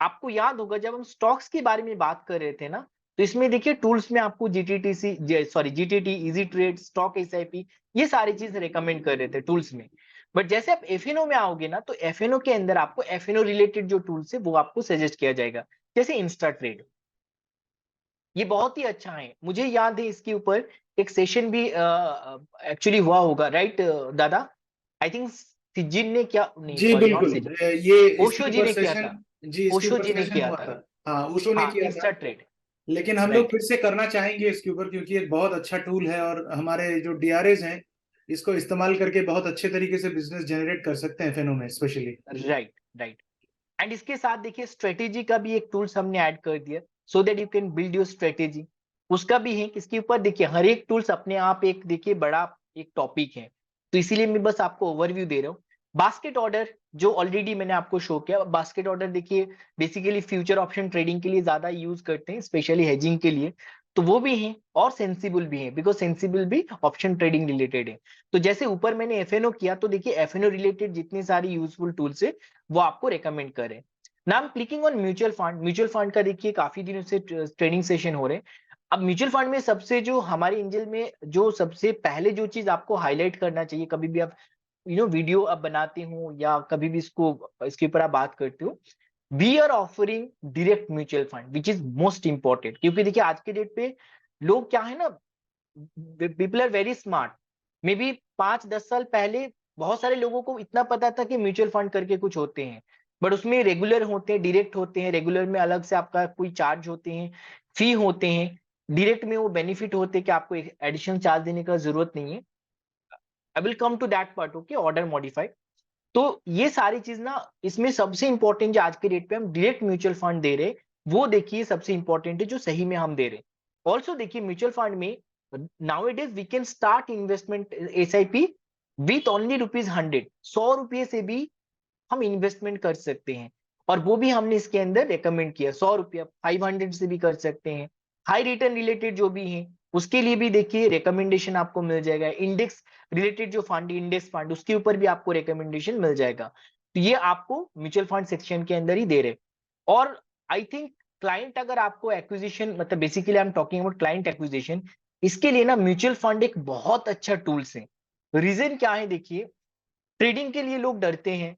Speaker 1: आपको याद होगा जब हम स्टॉक्स के बारे में बात कर रहे थे ना, तो इसमें देखिए टूल्स में आपको GTT, easy trade, stock SIP, ये सारी चीज रेकमेंड कर रहे थे टूल्स में। बट जैसे आप एफएनओ में आओगे ना, तो एफएनओ के अंदर आपको एफएनओ रिलेटेड जो टूल्स है वो आपको सजेस्ट किया जाएगा, जैसे इंस्टा ट्रेड। ये बहुत ही अच्छा है, मुझे याद है इसके ऊपर एक सेशन भी एक्चुअली हुआ होगा, राइट दादा? आई थिंक सिजिन ने क्या, नहीं
Speaker 2: जी
Speaker 1: सॉरी नॉट
Speaker 2: बिल्कुल।
Speaker 1: सिजिन,
Speaker 2: ये
Speaker 1: ओशो
Speaker 2: इसके
Speaker 1: जी
Speaker 2: ऊपर
Speaker 1: ने किया
Speaker 2: सेशन,
Speaker 1: था।
Speaker 2: जी इसके
Speaker 1: ओशो
Speaker 2: ऊपर
Speaker 1: जी ने
Speaker 2: सेशन
Speaker 1: किया
Speaker 2: हुआ
Speaker 1: था।
Speaker 2: था। हाँ, उषो ने
Speaker 1: हाँ,
Speaker 2: किया था।
Speaker 1: Insta trade.
Speaker 2: लेकिन हम लोग
Speaker 1: राइट।
Speaker 2: फिर से करना चाहेंगे इसके ऊपर, क्योंकि एक बहुत अच्छा टूल है और हमारे जो डीआरएस हैं इसको इस्तेमाल करके बहुत अच्छे तरीके से बिजनेस जनरेट कर सकते हैं फेनो में स्पेशली।
Speaker 1: राइट। राइट। एंड इसके साथ देखिए स्ट्रेटेजी का भी एक टूल्स हमने ऐड कर दिया, so that you can build your strategy. उसका भी है कि इसके ऊपर देखिए हर एक टूल्स अपने आप एक देखिए बड़ा एक टॉपिक है, तो इसीलिए मैं बस आपको ओवरव्यू दे रहा हूँ। बास्केट ऑर्डर जो ऑलरेडी मैंने आपको शो किया, बास्केट ऑर्डर देखिए बेसिकली फ्यूचर ऑप्शन ट्रेडिंग के लिए ज्यादा यूज करते हैं, स्पेशली हेजिंग के लिए। तो वो भी है और सेंसिबल भी है, बिकॉज सेंसिबल भी ऑप्शन ट्रेडिंग रिलेटेड है। तो जैसे ऊपर मैंने एफएनओ किया, तो देखिए एफएनओ रिलेटेड जितनी सारी यूजफुल टूल्स है वो आपको रेकमेंड करें। Now clicking on mutual fund, mutual fund का देखिए काफी दिनों से ट्रेनिंग सेशन हो रहे हैं। अब म्यूचुअल फंड में सबसे जो हमारे एंजल में जो सबसे पहले जो चीज आपको हाईलाइट करना चाहिए, कभी भी आप वीडियो आप बनाते हो या कभी भी इसको इसके ऊपर आप बात करते हो, we are offering direct mutual fund which is most important. क्योंकि देखिए आज के डेट पे लोग क्या है ना, people are very smart. May be 5-10 साल पहले बहुत सारे लोगों को इतना पता था कि म्यूचुअल फंड करके कुछ होते हैं, बट उसमें रेगुलर होते हैं, डायरेक्ट होते हैं, रेगुलर में अलग से आपका कोई चार्ज होते हैं, फी होते हैं, डायरेक्ट में वो बेनिफिट होते हैं कि आपको एडिशनल चार्ज देने का जरूरत नहीं है। I will come to that part, okay, order modified. तो ये सारी चीज ना, इसमें सबसे इंपॉर्टेंट जो आज के डेट पे हम डायरेक्ट म्यूचुअल फंड दे रहे, वो देखिए सबसे इंपॉर्टेंट है जो सही में हम दे रहे। ऑल्सो देखिए म्यूचुअल फंड में now we can start investment SIP with only ₹100, 100 रुपये से भी हम इन्वेस्टमेंट कर सकते हैं। और वो भी हमने इसके अंदर रेकमेंड किया, 100 रुपया 500 से भी कर सकते हैं। हाई रिटर्न रिलेटेड जो भी है उसके लिए भी देखिए रिकमेंडेशन आपको मिल जाएगा। इंडेक्स रिलेटेड जो फंड, इंडेक्स फंड, उसके ऊपर भी आपको रिकमेंडेशन मिल जाएगा। तो ये आपको म्यूचुअल फंड सेक्शन के अंदर ही दे रहे। और आई थिंक क्लाइंट अगर आपको एक्विजिशन, मतलब basically I am talking about client acquisition, इसके लिए ना म्यूचुअल फंड एक बहुत अच्छा टूल्स है। रीजन क्या है देखिए, ट्रेडिंग के लिए लोग डरते हैं,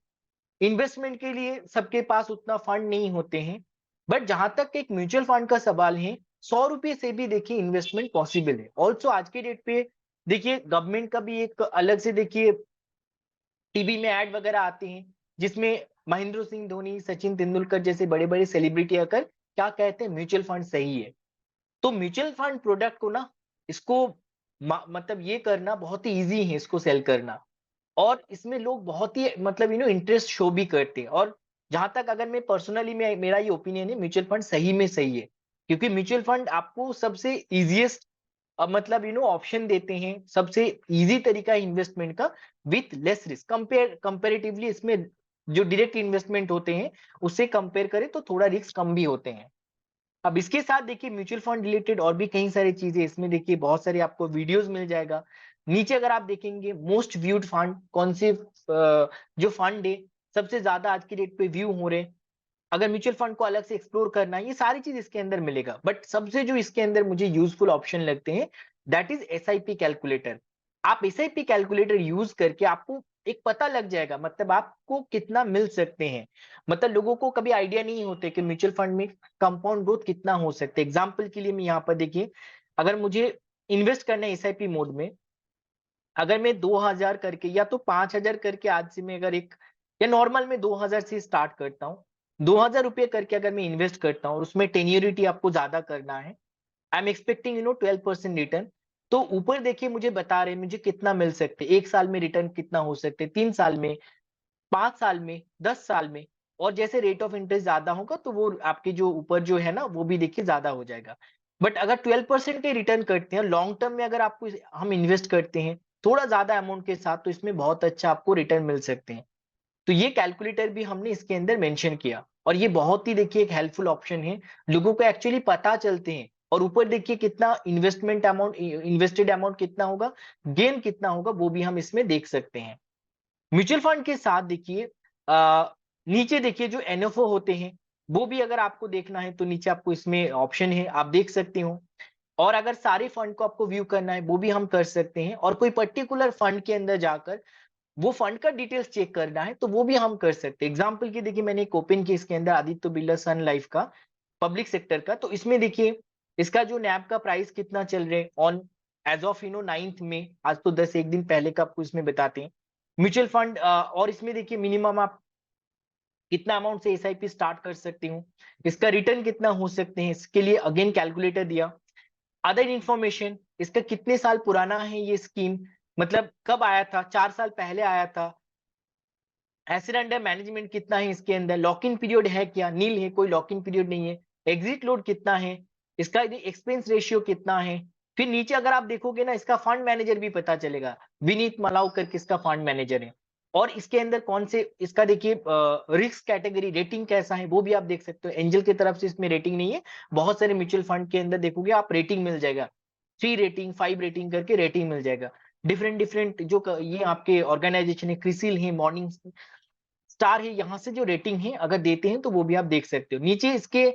Speaker 1: इन्वेस्टमेंट के लिए सबके पास उतना फंड नहीं होते हैं, बट जहां तक एक म्यूचुअल फंड का सवाल है, 100 रुपये से भी देखिए इन्वेस्टमेंट पॉसिबल है। ऑल्सो आज के डेट पे देखिए गवर्नमेंट का भी एक अलग से देखिए टीवी में ऐड वगैरह आते हैं, जिसमें महेंद्र सिंह धोनी, सचिन तेंदुलकर जैसे बड़े बड़े सेलिब्रिटी आकर क्या कहते हैं, म्यूचुअल फंड सही है। तो म्यूचुअल फंड प्रोडक्ट को ना, इसको मतलब ये करना बहुत ही इजी है, इसको सेल करना। और इसमें लोग बहुत ही मतलब इंटरेस्ट शो भी करते हैं। और जहां तक अगर मैं पर्सनली मेरा ये ओपिनियन है, म्यूचुअल फंड सही में सही है। क्योंकि म्यूचुअल फंड आपको सबसे इजीएस्ट मतलब ऑप्शन देते हैं, सबसे इजी तरीका है इन्वेस्टमेंट का, विथ लेस रिस्क कंपेरेटिवली। इसमें जो डायरेक्ट इन्वेस्टमेंट होते हैं उससे कंपेयर करें तो थोड़ा रिस्क कम भी होते हैं। अब इसके साथ देखिए म्यूचुअल फंड रिलेटेड और भी कई सारी चीजें, इसमें देखिए बहुत सारे आपको वीडियोस मिल जाएगा। नीचे अगर आप देखेंगे मोस्ट व्यूड फंड कौन से जो फंड है सबसे ज्यादा आज की डेट पे व्यू हो रहे हैं, अगर म्यूचुअल फंड को अलग से एक्सप्लोर करना है, ये सारी चीज इसके अंदर मिलेगा। बट सबसे जो इसके अंदर मुझे यूजफुल ऑप्शन लगते हैं, दैट इज एसआईपी कैलकुलेटर। आप एसआईपी कैलकुलेटर यूज करके आपको एक पता लग जाएगा, मतलब आपको कितना मिल सकते हैं। मतलब लोगों को कभी आइडिया नहीं होते कि म्यूचुअल फंड में कंपाउंड ग्रोथ कितना हो सकता है। एग्जाम्पल के लिए मैं यहाँ पर देखिए, अगर मुझे इन्वेस्ट करना है एसआईपी मोड में, अगर मैं 2000 करके या तो 5000 करके आज से मैं अगर एक, या नॉर्मल में 2000 से स्टार्ट करता हूँ, 2000 रुपये करके अगर मैं इन्वेस्ट करता हूँ और उसमें टेन्योरिटी आपको ज्यादा करना है, आई एम एक्सपेक्टिंग 12% रिटर्न। तो ऊपर देखिए मुझे बता रहे हैं मुझे कितना मिल सकते, 1 साल में रिटर्न कितना हो सकते, 3 साल में, 5 साल में, 10 साल में। और जैसे रेट ऑफ इंटरेस्ट ज्यादा होगा तो वो आपके जो ऊपर जो है ना वो भी देखिए ज्यादा हो जाएगा। बट अगर 12% के रिटर्न करते हैं लॉन्ग टर्म में, अगर आपको हम इन्वेस्ट करते हैं थोड़ा ज्यादा अमाउंट के साथ, तो इसमें बहुत अच्छा आपको रिटर्न मिल सकते हैं। तो ये कैलकुलेटर भी हमने इसके अंदर मेंशन किया, और ये बहुत ही देखिए एक हेल्पफुल ऑप्शन है, लोगों को एक्चुअली पता चलते हैं। और ऊपर देखिए कितना इन्वेस्टमेंट अमाउंट, इन्वेस्टेड अमाउंट कितना होगा, गेन कितना होगा, वो भी हम इसमें देख सकते हैं। म्यूचुअल फंड के साथ देखिए नीचे देखिए जो एनएफओ होते हैं, वो भी अगर आपको देखना है तो नीचे आपको इसमें ऑप्शन है, आप देख सकते हो। और अगर सारे फंड को आपको व्यू करना है वो भी हम कर सकते हैं, और कोई पर्टिकुलर फंड के अंदर जाकर वो फंड का डिटेल्स चेक करना है तो वो भी हम कर सकते हैं। एग्जांपल की देखिए मैंने एक ओपन किया इसके अंदर आदित्य बिरला सन लाइफ का, पब्लिक सेक्टर का। तो इसमें देखिए इसका जो नैब का प्राइस कितना चल रहा है ऑन एज ऑफ 9 में, आज तो 1 दिन पहले का आपको इसमें बताते हैं म्यूचुअल फंड। और इसमें देखिए मिनिमम आप कितना अमाउंट से एसआईपी स्टार्ट कर सकते हो, इसका रिटर्न कितना हो सकते हैं, इसके लिए अगेन कैलकुलेटर दिया। अदर इंफॉर्मेशन, इसका कितने साल पुराना है ये स्कीम, मतलब कब आया था, 4 साल पहले आया था। एसेट अंडर मैनेजमेंट कितना है इसके अंदर, लॉक इन पीरियड है क्या, नील है, कोई लॉक इन पीरियड नहीं है। एग्जिट लोड कितना है, इसका एक्सपेंस रेशियो कितना है। फिर नीचे अगर आप देखोगे ना, इसका फंड मैनेजर भी पता चलेगा, विनीत मलाउ करके इसका फंड मैनेजर है। और इसके अंदर कौन से, इसका देखिए रिस्क कैटेगरी, रेटिंग कैसा है वो भी आप देख सकते हो। एंजल की तरफ से इसमें रेटिंग नहीं है, बहुत सारे म्यूचुअल फंड के अंदर देखोगे आप रेटिंग मिल जाएगा, 3 रेटिंग 5 रेटिंग करके रेटिंग मिल जाएगा। डिफरेंट डिफरेंट जो ये आपके ऑर्गेनाइजेशन है, क्रिसिल है, मॉर्निंग स्टार है, यहाँ से जो रेटिंग है अगर देते हैं तो वो भी आप देख सकते हो। नीचे इसके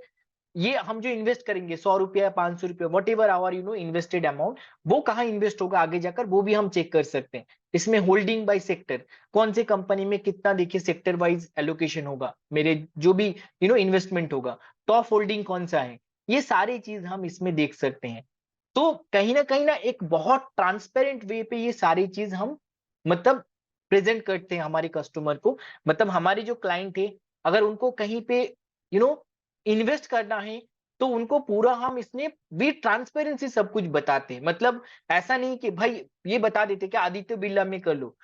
Speaker 1: ये हम जो इन्वेस्ट करेंगे 100 रुपया 500 रुपया whatever our invested amount, वो कहाँ इन्वेस्ट होगा आगे जाकर वो भी हम चेक कर सकते हैं। इसमें होल्डिंग बाय सेक्टर, कौन से कंपनी में कितना देखिए सेक्टर वाइज एलोकेशन होगा, मेरे जो भी इन्वेस्टमेंट होगा, टॉप होल्डिंग कौन सा है, ये सारी चीज हम इसमें देख सकते हैं। तो कहीं ना एक बहुत ट्रांसपेरेंट वे पे ये सारी चीज हम मतलब प्रेजेंट करते हैं हमारे कस्टमर को। मतलब हमारे जो क्लाइंट है, अगर उनको कहीं पे इन्वेस्ट करना है तो उनको पूरा हम इसमें भी ट्रांसपेरेंसी सब कुछ बताते हैं। मतलब ऐसा नहीं कि भाई ये बता देते कि आदित्य बिरला में कर लो,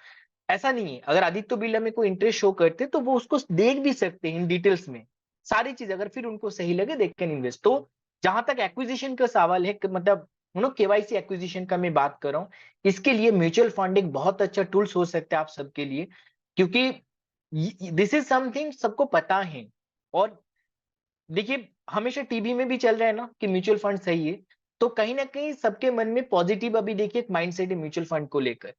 Speaker 1: ऐसा नहीं है। अगर आदित्य बिरला में कोई इंटरेस्ट शो करते तो वो उसको देख भी सकते हैं इन डिटेल्स में सारी चीज, अगर फिर उनको सही लगे दे कैन इन्वेस्ट। तो जहां तक एक्विजिशन का सवाल है मतलब केवाईसी एक्विजिशन का मैं बात कर रहा हूँ, इसके लिए म्यूचुअल फंड एक बहुत अच्छा टूल्स हो सकता है आप सबके लिए, क्योंकि दिस इज समथिंग सबको पता है। और देखिए हमेशा टीवी में भी चल रहा है ना कि म्यूचुअल फंड सही है, तो कहीं ना कहीं सबके मन में पॉजिटिव अभी देखिए एक माइंडसेट है म्यूचुअल फंड को लेकर।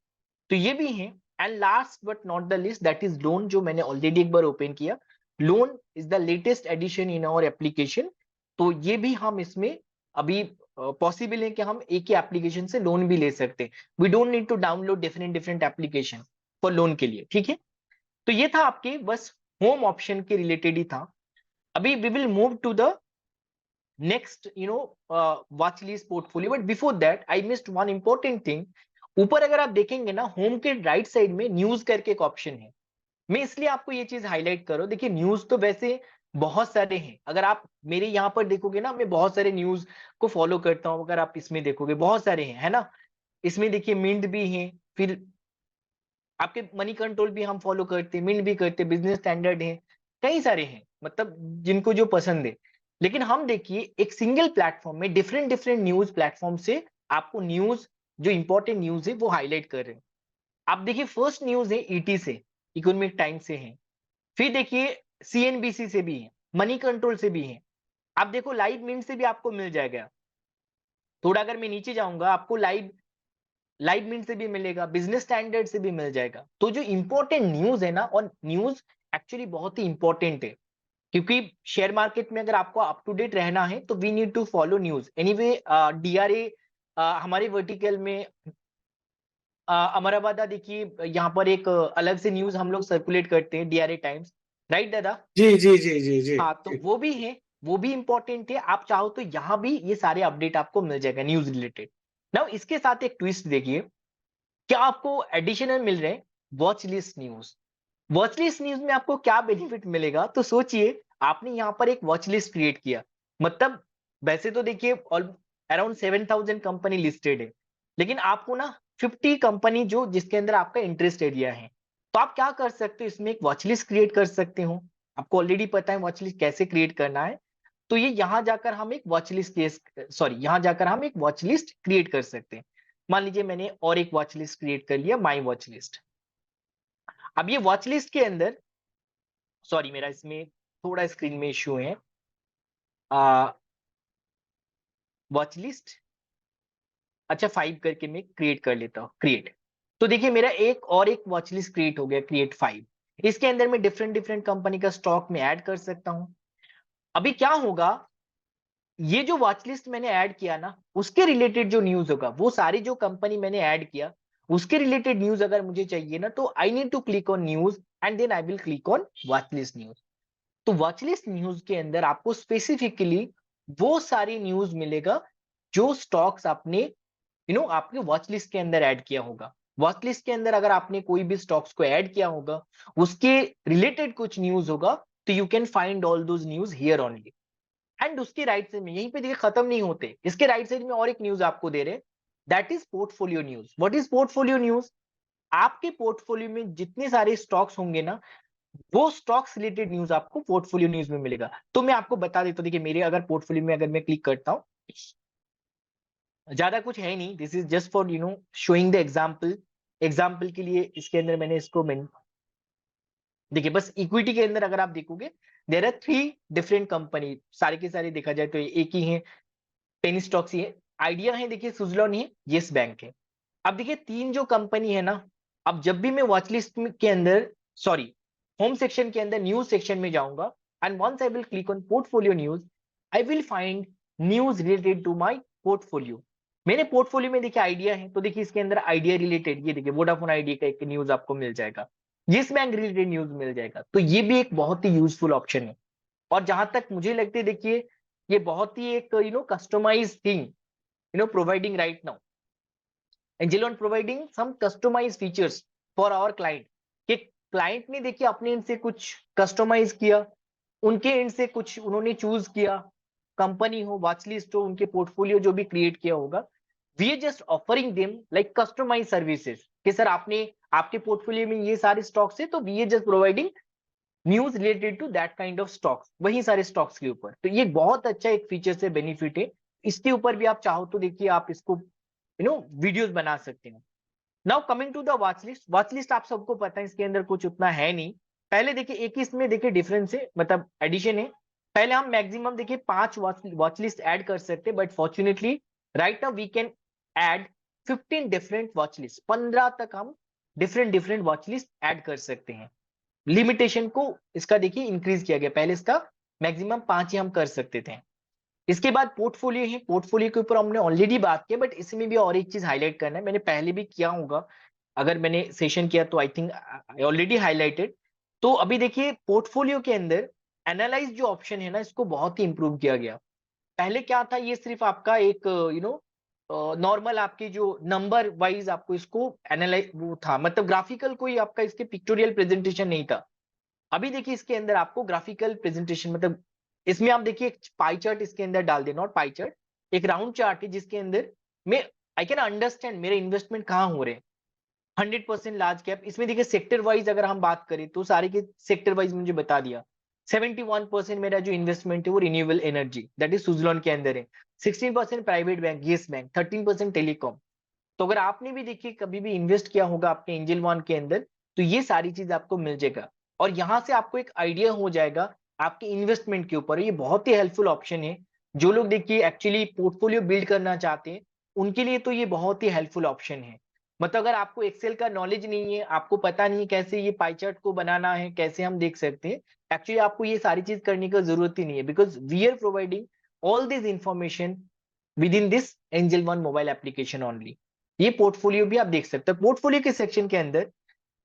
Speaker 1: तो ये भी है। And last but not the list, that is loan, जो मैंने ऑलरेडी एक बार ओपन किया। Loan is the latest addition in our application. तो ये भी हम इसमें अभी पॉसिबल है कि हम एक ही एप्लीकेशन से लोन भी ले सकते हैं। We don't need to download different different application for loan के लिए, ठीक है। तो ये था आपके बस होम ऑप्शन के रिलेटेड ही था। अभी we will move to the next watch list portfolio, but before that I missed one important thing. ऊपर अगर आप देखेंगे ना, होम के राइट साइड में न्यूज करके एक ऑप्शन है। मैं इसलिए आपको ये चीज हाईलाइट करो, देखिए न्यूज तो वैसे बहुत सारे हैं, अगर आप मेरे यहाँ पर देखोगे ना, मैं बहुत सारे न्यूज को फॉलो करता हूँ, अगर आप इसमें देखोगे बहुत सारे हैं, है ना। इसमें देखिए मिंट भी है, फिर आपके मनी कंट्रोल भी हम फॉलो करते हैं, मिंट भी करते हैं, बिजनेस स्टैंडर्ड है, कई सारे हैं मतलब जिनको जो पसंद है। लेकिन हम देखिए एक सिंगल प्लेटफॉर्म में डिफरेंट डिफरेंट न्यूज प्लेटफॉर्म से आपको न्यूज, जो इंपॉर्टेंट न्यूज है वो हाईलाइट कर रहे हैं। आप देखिए फर्स्ट न्यूज है ईटी से, इकोनॉमिक टाइम्स से है। फिर देखिए सीएनबीसी से भी है, मनी कंट्रोल से भी है। आप देखो लाइव मिंट से भी आपको मिल जाएगा। थोड़ा अगर मैं नीचे जाऊंगा आपको लाइव लाइव मिंट से भी मिलेगा, बिजनेस स्टैंडर्ड से भी मिल जाएगा। तो जो इंपॉर्टेंट न्यूज है ना, और न्यूज एक्चुअली बहुत ही इंपॉर्टेंट है, क्योंकि शेयर मार्केट में अगर आपको अप टू डेट रहना है तो we need to follow news. Anyway DRA हमारे वर्टिकल में अमराबादा देखिए यहाँ पर एक अलग से न्यूज हम लोग सर्कुलेट करते हैं, डीआरए टाइम्स, राइट दादा।
Speaker 2: जी जी जी जी जी
Speaker 1: हाँ तो
Speaker 2: जी।
Speaker 1: वो भी है, वो भी इंपॉर्टेंट है। आप चाहो तो यहाँ भी ये सारे अपडेट आपको मिल जाएगा न्यूज रिलेटेड। नाउ इसके साथ एक ट्विस्ट देखिए, क्या आपको एडिशनल मिल रहे हैं watch list news. Watch list news में आपको क्या बेनिफिट मिलेगा, तो सोचिए आपने यहाँ पर एक वॉच लिस्ट क्रिएट किया। मतलब वैसे तो देखिए अराउंड 7,000 कंपनी लिस्टेड है, लेकिन आपको ना 50 कंपनी जो जिसके अंदर आपका इंटरेस्ट एरिया है, तो आप क्या कर सकते हो, इसमें एक वॉच लिस्ट क्रिएट कर सकते हो। आपको ऑलरेडी पता है वॉच लिस्ट कैसे क्रिएट करना है। तो ये यहाँ जाकर हम एक वॉच लिस्ट यहाँ जाकर हम एक वॉच लिस्ट क्रिएट कर सकते हैं। मान लीजिए मैंने और एक वॉच लिस्ट क्रिएट कर लिया, माई वॉच लिस्ट। अब ये वॉच लिस्ट के अंदर, सॉरी मेरा इसमें थोड़ा स्क्रीन में इश्यू है, वॉच लिस्ट अच्छा 5 करके मैं क्रिएट कर लेता हूँ, क्रिएट। तो देखिए मेरा एक वॉच लिस्ट क्रिएट हो गया, क्रिएट 5। इसके अंदर मैं डिफरेंट डिफरेंट कंपनी का स्टॉक में ऐड कर सकता हूं। अभी क्या होगा, ये जो वॉच लिस्ट मैंने ऐड किया ना, उसके रिलेटेड जो न्यूज होगा, वो सारी जो कंपनी मैंने ऐड किया उसके रिलेटेड न्यूज अगर मुझे चाहिए ना, तो I need to click on news and then I will click on watch list news. तो वॉच लिस्ट न्यूज के अंदर आपको स्पेसिफिकली वो सारी न्यूज मिलेगा जो स्टॉक्स आपने आपने वॉच लिस्ट के अंदर ऐड किया होगा। वॉच लिस्ट के अंदर अगर आपने कोई भी स्टॉक्स को ऐड किया होगा, उसके रिलेटेड कुछ न्यूज होगा, तो you can find all those news here only. And उसके राइट साइड में, यहीं पे देखिए खत्म नहीं होते, इसके राइट साइड में और एक न्यूज आपको दे रहे, that is portfolio news. What is portfolio news? आपके पोर्टफोलियो में जितने सारे स्टॉक्स होंगे ना, वो स्टॉक्स रिलेटेड न्यूज आपको पोर्टफोलियो न्यूज में मिलेगा। तो मैं आपको बता देता हूं, देखिए मेरे अगर पोर्टफोलियो में अगर मैं क्लिक करता हूं, ज्यादा कुछ है नहीं, this is just for showing the example. Example के लिए इसके अंदर मैंने इसको देखिए बस इक्विटी के अंदर अगर आप देखोगे, देयर आर 3 डिफरेंट कंपनी, सारे के सारे देखा जाए तो एक ही है, पेनी स्टॉक्स ही है, आइडिया है, देखिए सुजलॉन है, येस बैंक है। अब देखिए 3 जो कंपनी है ना, अब जब भी मैं वॉच लिस्ट के अंदर, सॉरी होम सेक्शन के अंदर न्यूज सेक्शन में जाऊंगा, and once I will click on portfolio news, I will find news related to my portfolio. मेरे पोर्टफोलियो में देखिए आइडिया है, तो देखिए इसके अंदर आइडिया रिलेटेड, ये देखिए वोडाफोन आइडिया का एक न्यूज आपको मिल जाएगा, येस बैंक रिलेटेड न्यूज मिल जाएगा। तो ये भी एक बहुत ही यूजफुल ऑप्शन है। और जहां तक मुझे लगता है, देखिए ये बहुत ही एक customise thing providing right now, Angel on providing some customise features for our client. कि क्लाइंट ने देखिए अपने एंड से कुछ कस्टमाइज किया, उनके एंड से कुछ उन्होंने चूज किया, कंपनी हो, वॉच लिस्ट हो, उनके पोर्टफोलियो जो भी क्रिएट किया होगा, we are just offering them like customise services कि सर आपने आपके पोर्टफोलियो में ये सारे स्टॉक्स है, तो we are just providing news related to that kind of stocks, वही सारे स्टॉक्स के ऊपर। तो ये बहुत अच्छा एक फीचर से बेनिफिट है। इसके ऊपर भी आप चाहो तो देखिए आप इसको वीडियोस बना सकते हैं। Now coming to the watch list. Watch list आप सबको पता है इसके अंदर कुछ उतना है नहीं। पहले देखिए एक ही इसमें देखिए डिफरेंस है, मतलब एडिशन है। पहले हम मैक्सिमम देखिए 5 वॉच लिस्ट ऐड कर सकते हैं, but fortunately right now we can add 15 different watch list. 15 तक हम different different watch list add कर सकते हैं। लिमिटेशन को इसका देखिए इंक्रीज किया गया, पहले इसका मैक्सिमम 5 ही हम कर सकते थे। इसके बाद पोर्टफोलियो है, पोर्टफोलियो के ऊपर हमने ऑलरेडी बात की, बट इसमें भी और एक चीज हाईलाइट करना है, मैंने पहले भी किया होगा, अगर मैंने सेशन किया तो आई थिंक आई ऑलरेडी हाईलाइटेड। तो अभी देखिए पोर्टफोलियो के अंदर एनालाइज जो ऑप्शन है ना, इसको बहुत ही इंप्रूव किया गया। पहले क्या था, ये सिर्फ आपका एक नॉर्मल आपके जो नंबर वाइज आपको इसको एनालाइज वो था, मतलब ग्राफिकल कोई आपका इसके पिक्टोरियल प्रेजेंटेशन नहीं था। अभी देखिए इसके अंदर आपको ग्राफिकल प्रेजेंटेशन, मतलब इसमें आप देखिए एक पाई चार्ट इसके अंदर डाल दे, नॉट पाई चार्ट, एक राउंड चार्ट है जिसके अंदर मैं आई कैन अंडरस्टैंड मेरे इन्वेस्टमेंट कहाँ हो रहे हैं। 100% लार्ज कैप, इसमें देखिए सेक्टर वाइज अगर हम बात करें तो सारे के सेक्टर वाइज मुझे बता दिया। 71% मेरा जो इन्वेस्टमेंट है वो renewable energy that is Suzlon के अंदर है। 16% private bank yes bank, 13% telecom. तो अगर आपने भी देखिए कभी भी इन्वेस्ट किया होगा अपने एंजल वन के अंदर, तो ये सारी चीज आपको मिल जाएगा, और यहां से आपको एक आइडिया हो जाएगा आपके इन्वेस्टमेंट के ऊपर। ये बहुत ही हेल्पफुल ऑप्शन है, जो लोग देखिए एक्चुअली पोर्टफोलियो बिल्ड करना चाहते हैं, उनके लिए तो ये बहुत ही हेल्पफुल ऑप्शन है। मतलब अगर आपको एक्सेल का नॉलेज नहीं है, आपको पता नहीं है कैसे ये पाई चार्ट को बनाना है, कैसे हम देख सकते हैं, एक्चुअली आपको ये सारी चीज करने की जरूरत ही नहीं है, because we are providing all this information within this Angel one mobile application only. ये पोर्टफोलियो भी आप देख सकते हो। पोर्टफोलियो के सेक्शन के अंदर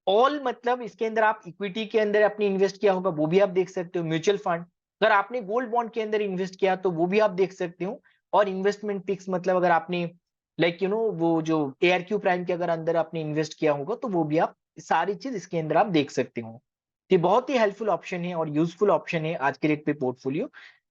Speaker 1: ऑल, मतलब इसके अंदर आप इक्विटी के अंदर अपने इन्वेस्ट किया होगा वो भी आप देख सकते हो, म्यूचुअल फंड, अगर आपने गोल्ड बॉन्ड के अंदर इन्वेस्ट किया तो वो भी आप देख सकते हो, और इन्वेस्टमेंट पिक्स, मतलब अगर आपने लाइक वो जो ARQ प्राइम के अगर अंदर आपने इन्वेस्ट किया होगा तो वो भी आप सारी चीज इसके अंदर आप देख सकते हो। ये बहुत ही हेल्पफुल ऑप्शन है और यूजफुल ऑप्शन है आज के डेट पे portfolio.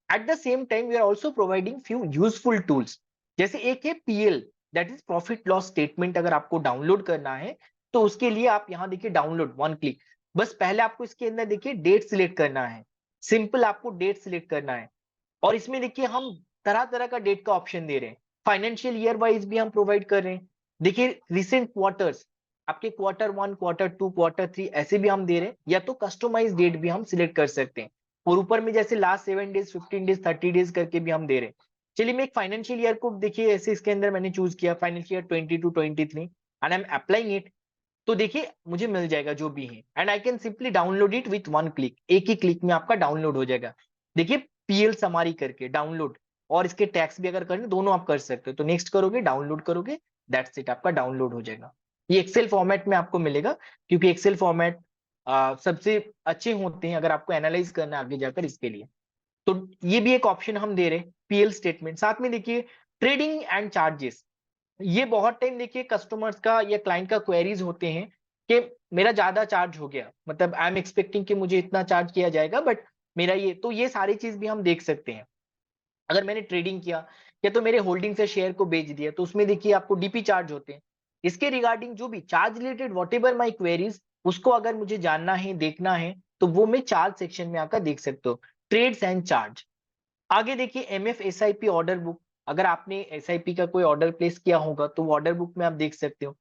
Speaker 1: At the same time we are also providing few useful tools, जैसे एक है PL, that is profit loss statement. अगर आपको डाउनलोड करना है तो उसके लिए आप यहाँ देखिए डाउनलोड 1 क्लिक, बस पहले आपको इसके अंदर देखिए डेट सिलेक्ट करना है, सिंपल आपको डेट सिलेक्ट करना है। और इसमें देखिए हम तरह तरह का डेट का ऑप्शन दे रहे हैं, फाइनेंशियल ईयर वाइज भी हम प्रोवाइड कर रहे हैं। देखिए रिसेंट क्वार्टर्स, आपके Q1, Q2, Q3 ऐसे भी हम दे रहे हैं, या तो कस्टमाइज डेट भी हम सिलेक्ट कर सकते हैं। और ऊपर में जैसे लास्ट 7 डेज, 15 डेज, 30 डेज करके भी हम दे रहे हैं। चलिए मैं एक फाइनेंशियल ईयर को देखिए ऐसे इसके अंदर मैंने चूज किया, financial year 22-23, and I am applying it. तो देखिए मुझे मिल जाएगा जो भी है, and I can simply download it with 1 click, एक ही क्लिक में आपका डाउनलोड हो जाएगा। देखिए पीएल समारी करके डाउनलोड, और इसके टैक्स भी अगर करने दोनों आप कर सकते हो, तो नेक्स्ट करोगे, डाउनलोड करोगे, दैट्स इट, आपका डाउनलोड हो जाएगा। ये एक्सेल फॉर्मेट में आपको मिलेगा, क्योंकि एक्सेल फॉर्मेट सबसे अच्छे होते हैं अगर आपको एनालाइज करना है आगे जाकर इसके लिए। तो ये भी एक ऑप्शन हम दे रहे हैं, पीएल स्टेटमेंट। साथ में देखिए ट्रेडिंग एंड चार्जेस, ये बहुत टाइम देखिए कस्टमर्स का या क्लाइंट का क्वेरीज होते हैं कि मेरा ज्यादा चार्ज हो गया, मतलब आई एम एक्सपेक्टिंग कि मुझे इतना चार्ज किया जाएगा, बट मेरा ये, तो ये सारी चीज भी हम देख सकते हैं। अगर मैंने ट्रेडिंग किया या तो मेरे होल्डिंग से शेयर को बेच दिया, तो उसमें देखिए आपको डीपी चार्ज होते हैं। इसके रिगार्डिंग जो भी charge related what ever my queries, उसको अगर मुझे जानना है, देखना है, तो वो मैं चार्ज सेक्शन में आकर देख सकते हो, ट्रेड्स एंड चार्ज। आगे देखिए एमएफ एसआईपी ऑर्डर बुक, अगर आपने एसआईपी का कोई ऑर्डर प्लेस किया होगा तो वो ऑर्डर बुक में आप देख सकते हो।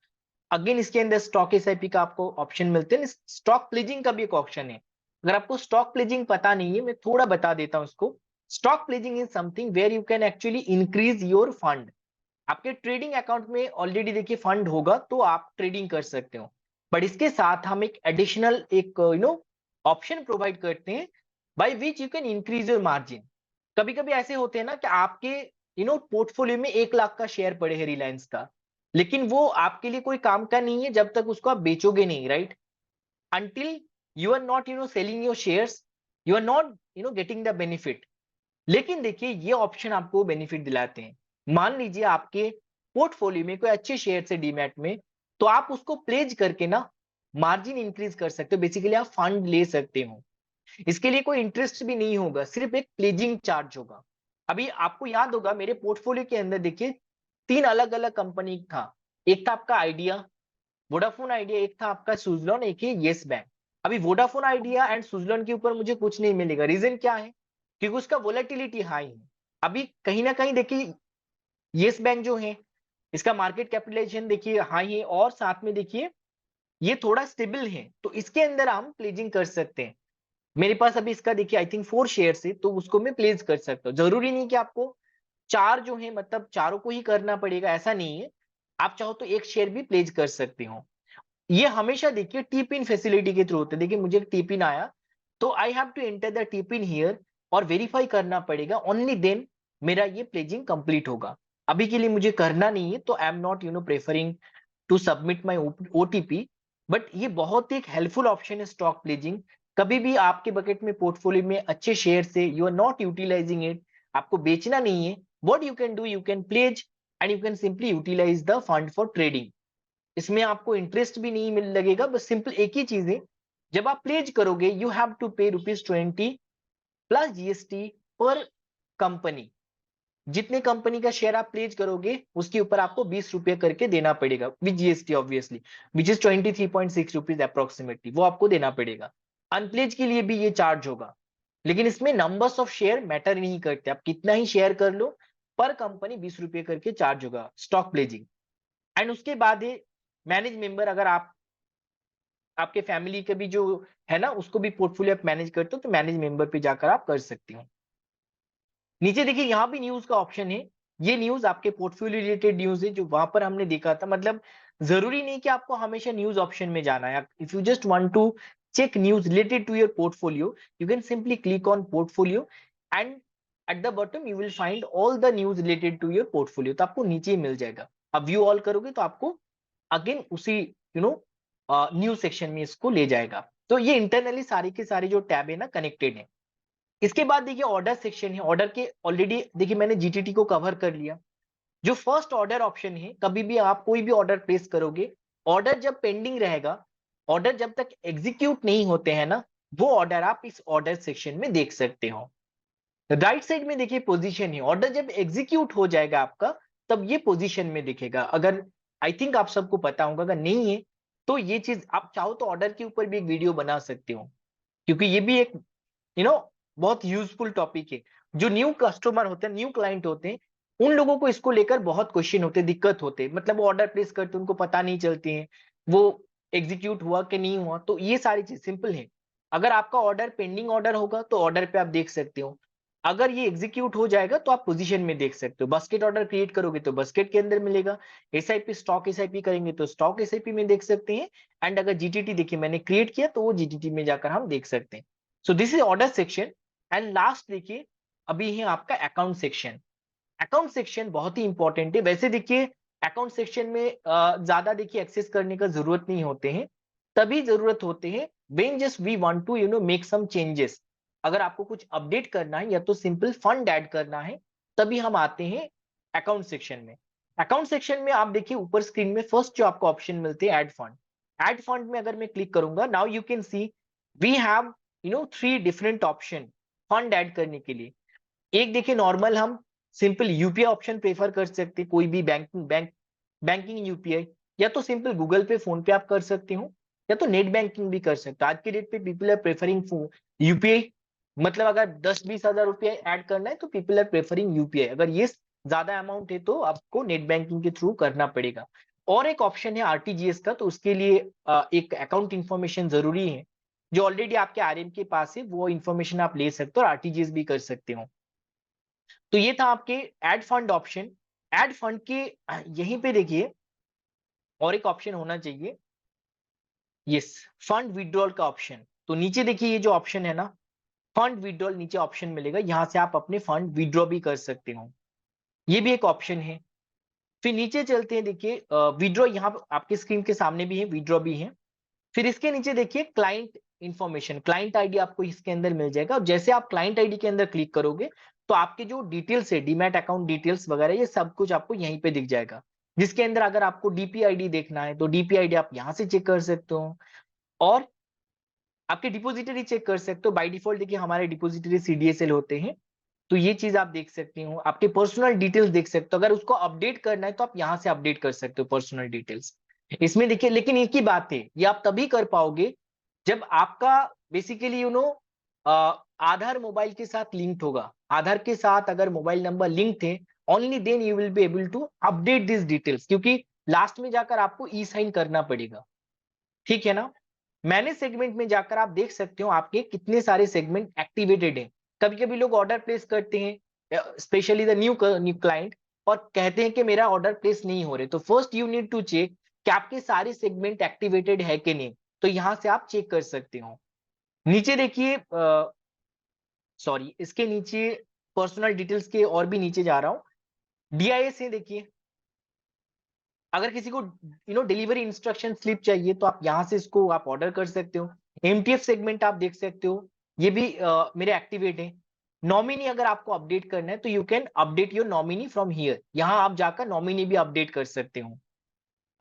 Speaker 1: अगेन इसके अंदर स्टॉक एसआईपी का आपको ऑप्शन मिलते हैं, स्टॉक प्लेजिंग का भी एक ऑप्शन है। अगर आपको स्टॉक प्लेजिंग पता नहीं है, मैं थोड़ा बता देता हूं इसको। Stock pledging is something where you can actually increase your fund. आपके ट्रेडिंग अकाउंट में ऑलरेडी देखिए फंड होगा तो आप ट्रेडिंग कर सकते हो, बट इसके साथ हम एक एडिशनल एक ऑप्शन प्रोवाइड करते हैं by which you can increase your margin. कभी कभी ऐसे होते हैं ना कि आपके पोर्टफोलियो में 1 लाख का शेयर पड़े हैं रिलायंस का, लेकिन वो आपके लिए कोई काम का नहीं है जब तक उसको आप बेचोगे नहीं, right? Until you are not selling your shares, you are not getting the benefit. लेकिन देखिए ये ऑप्शन आपको बेनिफिट दिलाते हैं। मान लीजिए आपके पोर्टफोलियो में कोई अच्छे शेयर से डीमैट में, तो आप उसको प्लेज करके ना मार्जिन इंक्रीज कर सकते हो, बेसिकली आप फंड ले सकते हो। इसके लिए कोई इंटरेस्ट भी नहीं होगा, सिर्फ एक प्लेजिंग चार्ज होगा। अभी आपको याद होगा मेरे पोर्टफोलियो के अंदर देखिए 3 अलग अलग कंपनी था। एक था आपका आइडिया, वोडाफोन आइडिया, एक था आपका सुजलॉन, एक है येस बैंक। अभी वोडाफोन आइडिया एंड सुजलॉन के ऊपर मुझे कुछ नहीं मिलेगा, रीजन क्या है? क्योंकि उसका वोलेटिलिटी हाई है। अभी कहीं ना कहीं देखिए येस बैंक जो है, इसका मार्केट कैपिटलाइजेशन देखिए हाई है, और साथ में देखिए ये थोड़ा स्टेबल है, तो इसके अंदर हम प्लेजिंग कर सकते हैं। मेरे पास अभी इसका देखिए आई थिंक 4 शेयर है, तो उसको मैं प्लेस कर सकता हूँ। जरूरी नहीं कि आपको चार जो है मतलब चारों को ही करना पड़ेगा, ऐसा नहीं है। आप चाहो तो एक शेयर भी प्लेस कर सकते हो। ये हमेशा देखिए टी पिन फैसिलिटी के थ्रू होते हैं। देखिए मुझे टी पिन आया, तो I have to enter the T PIN here, और वेरीफाई करना पड़ेगा, ओनली देन मेरा ये प्लेजिंग कंप्लीट होगा। अभी के लिए मुझे करना नहीं है, तो I am not preferring to submit my OTP. But ये बहुत एक हेल्पफुल ऑप्शन है स्टॉक प्लेजिंग। कभी भी आपके बकेट में पोर्टफोलियो में अच्छे शेयर से you are not utilising it, आपको बेचना नहीं है, what you can do, you can pledge and you can simply utilise the fund for trading. इसमें आपको इंटरेस्ट भी नहीं मिल लगेगा, बस सिंपल एक ही चीज है, जब आप प्लेज करोगे यू हैव टू पे ₹20 प्लस जीएसटी पर कंपनी। जितने कंपनी का शेयर आप प्लेज करोगे उसके ऊपर आपको ₹20 करके देना पड़ेगा, with GST obviously, which is ₹23.6 approximately, वो आपको देना पड़ेगा। अनप्लेज के लिए भी ये चार्ज होगा, लेकिन इसमें नंबर्स ऑफ शेयर मैटर नहीं करते, आप कितना ही शेयर कर लो, पर कंपनी ₹20 करके चार्ज होगा स्टॉक प्लेजिंग। एंड उसके बाद है मैनेज मेंबर, अगर आप आपके फैमिली के भी जो है ना उसको भी पोर्टफोलियो आप मैनेज करते हो, तो मैनेज मेंबर पे जाकर आप कर सकते हो। नीचे देखिए यहाँ भी न्यूज का ऑप्शन है। ये न्यूज आपके पोर्टफोलियो रिलेटेड न्यूज है जो वहां पर हमने देखा था। मतलब जरूरी नहीं कि आपको हमेशा न्यूज ऑप्शन में जाना है। If you just want to check news related to your portfolio, you can simply click on portfolio, and at the bottom you will find all the news related to your portfolio, तो आपको नीचे ही मिल जाएगा। अब view all करोगे तो आपको again उसी news section में इसको ले जाएगा। तो ये इंटरनली सारी के सारी जो टैब है ना कनेक्टेड है। इसके बाद देखिए ऑर्डर सेक्शन है। ऑर्डर के ऑलरेडी देखिए मैंने जीटीटी को कवर कर लिया। जो फर्स्ट ऑर्डर ऑप्शन है, कभी भी आप कोई भी ऑर्डर प्लेस करोगे, ऑर्डर जब पेंडिंग रहेगा, ऑर्डर जब तक एग्जीक्यूट नहीं होते हैं ना, वो ऑर्डर आप इस ऑर्डर सेक्शन में देख सकते हो। राइट साइड में देखिए पोजीशन है, ऑर्डर जब एग्जीक्यूट हो जाएगा आपका, तब ये पोजीशन में दिखेगा। अगर आई थिंक आप सबको पता होगा, अगर नहीं है तो ये चीज आप चाहो तो ऑर्डर के ऊपर भी एक वीडियो बना सकते हो, क्योंकि ये भी एक यू नो बहुत यूजफुल टॉपिक है। जो न्यू कस्टमर होते हैं, न्यू क्लाइंट होते हैं, उन लोगों को इसको लेकर बहुत क्वेश्चन होते, दिक्कत होते, मतलब वो ऑर्डर प्लेस करते उनको पता नहीं चलती है वो एग्जीक्यूट हुआ कि नहीं हुआ। तो ये सारी चीज सिंपल है। अगर आपका ऑर्डर पेंडिंग ऑर्डर होगा तो ऑर्डर पे आप देख सकते हो, अगर ये एग्जीक्यूट हो जाएगा तो आप पोजीशन में देख सकते हो। बास्केट ऑर्डर क्रिएट करोगे तो बास्केट के अंदर मिलेगा, एसआईपी स्टॉक एसआईपी करेंगे तो स्टॉक एसआईपी में देख सकते हैं, एंड अगर जीटीटी देखिए मैंने क्रिएट किया तो वो जीटीटी में जाकर हम देख सकते हैं। सो this is order section. And last देखिए अभी है आपका अकाउंट सेक्शन। अकाउंट सेक्शन बहुत ही इंपॉर्टेंट है। वैसे देखिए अकाउंट सेक्शन में ज्यादा देखिए एक्सेस करने का जरूरत नहीं होते हैं, तभी जरूरत होते हैं when just we want to make some changes. अगर आपको कुछ अपडेट करना है या तो सिंपल फंड ऐड करना है, तभी हम आते हैं अकाउंट सेक्शन में। अकाउंट सेक्शन में आप देखिए ऊपर स्क्रीन में फर्स्ट जो आपको ऑप्शन मिलते हैं ऐड फंड। ऐड फंड में अगर मैं क्लिक करूंगा, now you can see we have 3 different option fund add करने के लिए। एक देखिए नॉर्मल हम सिंपल यूपीआई ऑप्शन प्रेफर कर सकते हैं, कोई भी बैंकिंग यूपीआई, या तो सिंपल गूगल पे फोन पे आप कर सकते हो, या तो नेट बैंकिंग भी कर सकते हो। आज के डेट पे पीपल आर प्रेफरिंग यूपीआई, मतलब अगर 10-20 हजार रुपया ऐड करना है तो पीपल आर प्रेफरिंग यूपीआई। अगर ये ज्यादा अमाउंट है तो आपको नेट बैंकिंग के थ्रू करना पड़ेगा। और एक ऑप्शन है आरटीजीएस का, तो उसके लिए एक अकाउंट इन्फॉर्मेशन जरूरी है, जो ऑलरेडी आपके आरएम के पास है, वो इन्फॉर्मेशन आप ले सकते हो और आरटीजीएस भी कर सकते हो। तो ये था आपके add fund option. Add fund के यहीं पे देखिए और एक ऑप्शन होना चाहिए, यस, फंड विड्रॉल का ऑप्शन। तो नीचे देखिए ये जो ऑप्शन है ना, फंड विड्रॉल, नीचे ऑप्शन मिलेगा, यहां से आप अपने फंड विड्रॉ भी कर सकते हो, ये भी एक ऑप्शन है। फिर नीचे चलते हैं, देखिए विड्रॉ यहाँ आपके स्क्रीन के सामने भी है, विड्रॉ भी है। फिर इसके नीचे देखिए क्लाइंट इंफॉर्मेशन, क्लाइंट आईडी आपको इसके अंदर मिल जाएगा। और जैसे आप क्लाइंट आईडी के अंदर क्लिक करोगे तो आपके जो डिटेल्स है, डीमैट अकाउंट डिटेल्स वगैरह, ये सब कुछ आपको यहीं पे दिख जाएगा। जिसके अंदर अगर आपको डीपीआईडी देखना है तो डीपीआईडी आप यहां से चेक कर सकते हो, और आपके डिपोजिटरी चेक कर सकते हो। बाय डिफॉल्ट देखिए हमारे डिपोजिटरी सीडीएसएल होते हैं, तो ये चीज आप देख सकते हो। आपके पर्सनल डिटेल्स देख सकते हो, अगर उसको अपडेट करना है तो आप यहाँ से अपडेट कर सकते हो पर्सनल डिटेल्स इसमें देखिए। लेकिन एक ही बात है, ये आप तभी कर पाओगे जब आपका बेसिकली आधार मोबाइल के साथ लिंक्ड होगा। आधार के साथ अगर मोबाइल नंबर लिंक्ड है, only then you will be able to update this details, क्योंकि लास्ट में जाकर आपको ई साइन करना पड़ेगा, ठीक है ना। मैनेज सेगमेंट में जाकर आप देख सकते हो आपके कितने सारे सेगमेंट एक्टिवेटेड हैं। कभी कभी लोग ऑर्डर प्लेस करते हैं, specially the new new client, और कहते हैं कि मेरा ऑर्डर प्लेस नहीं हो रहे। तो first you need to check कि आपके सारे सेगमेंट एक्टिवेटेड है कि नहीं, तो यहां से आप चेक कर सकते हो। नीचे देखिए, सॉरी इसके नीचे पर्सनल डिटेल्स के और भी नीचे जा रहा हूं, डीआईएस है देखिए। अगर किसी को डिलीवरी इंस्ट्रक्शन स्लिप चाहिए तो आप यहां से इसको आप ऑर्डर कर सकते हो। एमटीएफ सेगमेंट आप देख सकते हो, ये भी मेरे एक्टिवेट है। नॉमिनी अगर आपको अपडेट करना है तो you can update your nominee from here, यहां आप जाकर नॉमिनी भी अपडेट कर सकते हो।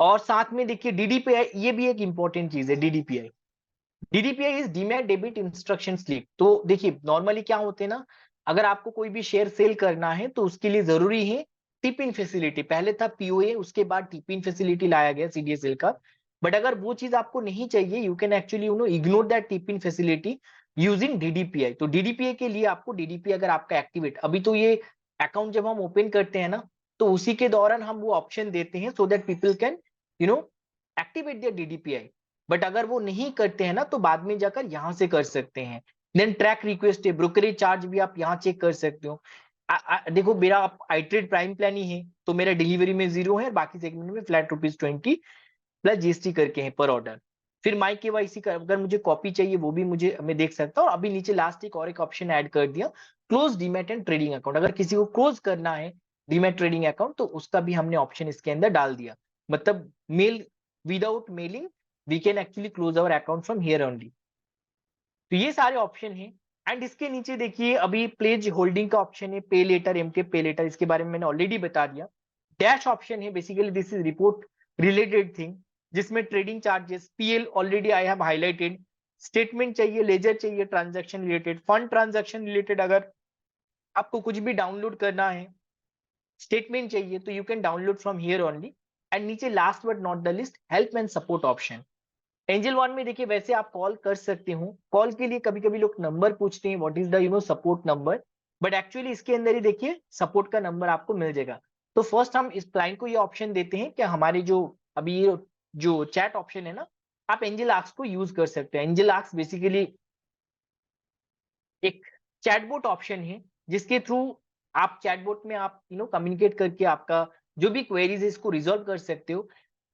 Speaker 1: और साथ में देखिए डीडीपीआई, ये भी एक इंपॉर्टेंट चीज है। DDPI, DDPI is demat debit instruction slip. तो देखिए नॉर्मली क्या होते हैं ना, अगर आपको कोई भी शेयर सेल करना है तो उसके लिए जरूरी है टिप इन फैसिलिटी। पहले था पीओए, उसके बाद टिप इन फैसिलिटी लाया गया सीडीएसएल का। बट अगर वो चीज आपको नहीं चाहिए, you can actually ignore that tip in facility using DDPI. तो डीडीपीआई के लिए आपको डीडीपीआई अगर आपका एक्टिवेट, अभी तो ये अकाउंट जब हम ओपन करते हैं ना, तो उसी के दौरान हम वो ऑप्शन देते हैं so that people can you know activate their DDPI. But अगर वो नहीं करते हैं ना तो बाद में जाकर यहां से कर सकते हैं। देन ट्रैक रिक्वेस्ट है, ब्रोकरेज चार्ज भी आप यहाँ चेक कर सकते हो। देखो मेरा आइट्रेड प्राइम प्लान ही है, तो मेरा डिलीवरी में 0 है और बाकी सेगमेंट में फ्लैट ₹20 प्लस जीएसटी करके है पर ऑर्डर। फिर माई केवाईसी का अगर मुझे कॉपी चाहिए वो भी मैं देख सकता हूँ। अभी नीचे लास्ट एक और एक ऑप्शन ऐड कर दिया, close demat and trading account. अगर किसी को क्लोज करना है डीमैट ट्रेडिंग अकाउंट तो उसका भी हमने ऑप्शन इसके अंदर डाल दिया। मतलब mail, without mailing we can actually close our account from here only. तो ये सारे ऑप्शन हैं। एंड इसके नीचे देखिए अभी प्लेज होल्डिंग का ऑप्शन है, पे लेटर, एमटीएफ पे लेटर, इसके बारे में मैंने ऑलरेडी बता दिया। डैश ऑप्शन है, basically this is report related thing, जिसमें trading charges, PL already I have highlighted. Statement चाहिए, लेजर चाहिए, transaction related, fund transaction related अगर आपको कुछ भी डाउनलोड करना है, स्टेटमेंट चाहिए, तो you can download from here only. And नीचे last but not the list, help and support option. Angel One में देखिए वैसे आप कॉल कर सकते हो, कॉल के लिए कभी कभी लोग नंबर पूछते हैं, what is the support number, but actually इसके अंदर ही देखिए सपोर्ट का नंबर आपको मिल जाएगा। तो फर्स्ट हम इस क्लाइंट को ये ऑप्शन देते हैं कि हमारे जो अभी ये जो चैट ऑप्शन है ना, आप एंजल आस्क को यूज कर सकते हैं। एंजल आस्क बेसिकली एक चैटबॉट ऑप्शन है जिसके थ्रू आप चैटबॉट में आप कम्युनिकेट करके आपका जो भी क्वेरीज है इसको रिजॉल्व कर सकते हो।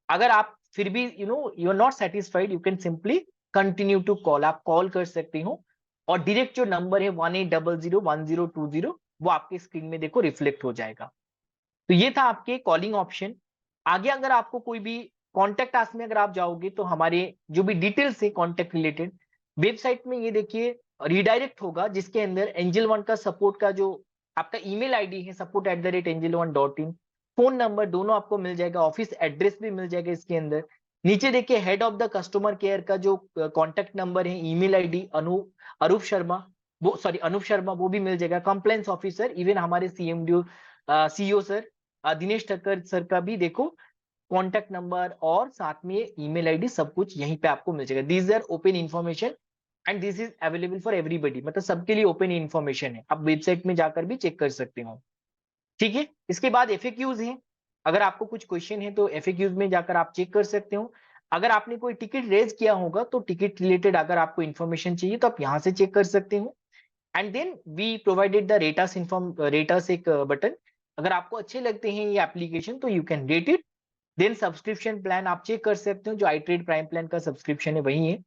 Speaker 1: अगर आप फिर भी you are not satisfied, you can simply continue to call, आप कॉल कर सकते हो और डायरेक्ट जो नंबर है 18001020 वो आपके स्क्रीन में देखो रिफ्लेक्ट हो जाएगा। तो ये था आपके कॉलिंग ऑप्शन। आगे अगर आपको कोई भी कॉन्टेक्ट आस में अगर आप जाओगे तो हमारे जो भी डिटेल्स है कॉन्टेक्ट रिलेटेड वेबसाइट में ये देखिए रिडायरेक्ट होगा, जिसके अंदर एंजल वन का सपोर्ट का जो आपका ईमेल आईडी है support@angel1.in, फोन नंबर दोनों आपको मिल जाएगा, ऑफिस एड्रेस भी मिल जाएगा इसके अंदर। नीचे देखिए head of the customer care का जो कॉन्टेक्ट नंबर है, ईमेल आईडी अनूप शर्मा, अनूप शर्मा वो भी मिल जाएगा। कंप्लायंस ऑफिसर इवन हमारे CMD CEO sir Dinesh Thakkar sir का भी देखो कॉन्टेक्ट नंबर और साथ में ईमेल आईडी सब कुछ यहीं पे आपको मिल जाएगा। These are open information and this is available for everybody, मतलब सबके लिए ओपन इन्फॉर्मेशन है, आप वेबसाइट में जाकर भी चेक कर सकते हो। ठीक है, इसके बाद एफएक्यूज हैं। अगर आपको कुछ क्वेश्चन है तो एफएक्यूज में जाकर आप चेक कर सकते हो। अगर आपने कोई टिकट रेज किया होगा तो टिकट रिलेटेड अगर आपको इन्फॉर्मेशन चाहिए तो आप यहाँ से चेक कर सकते हो। And then we provided the rate us एक बटन, अगर आपको अच्छे लगते हैं ये एप्लीकेशन तो you can rate it. Then subscription plan आप चेक कर सकते हो, जो iTrade प्राइम प्लान का सब्सक्रिप्शन है वही है।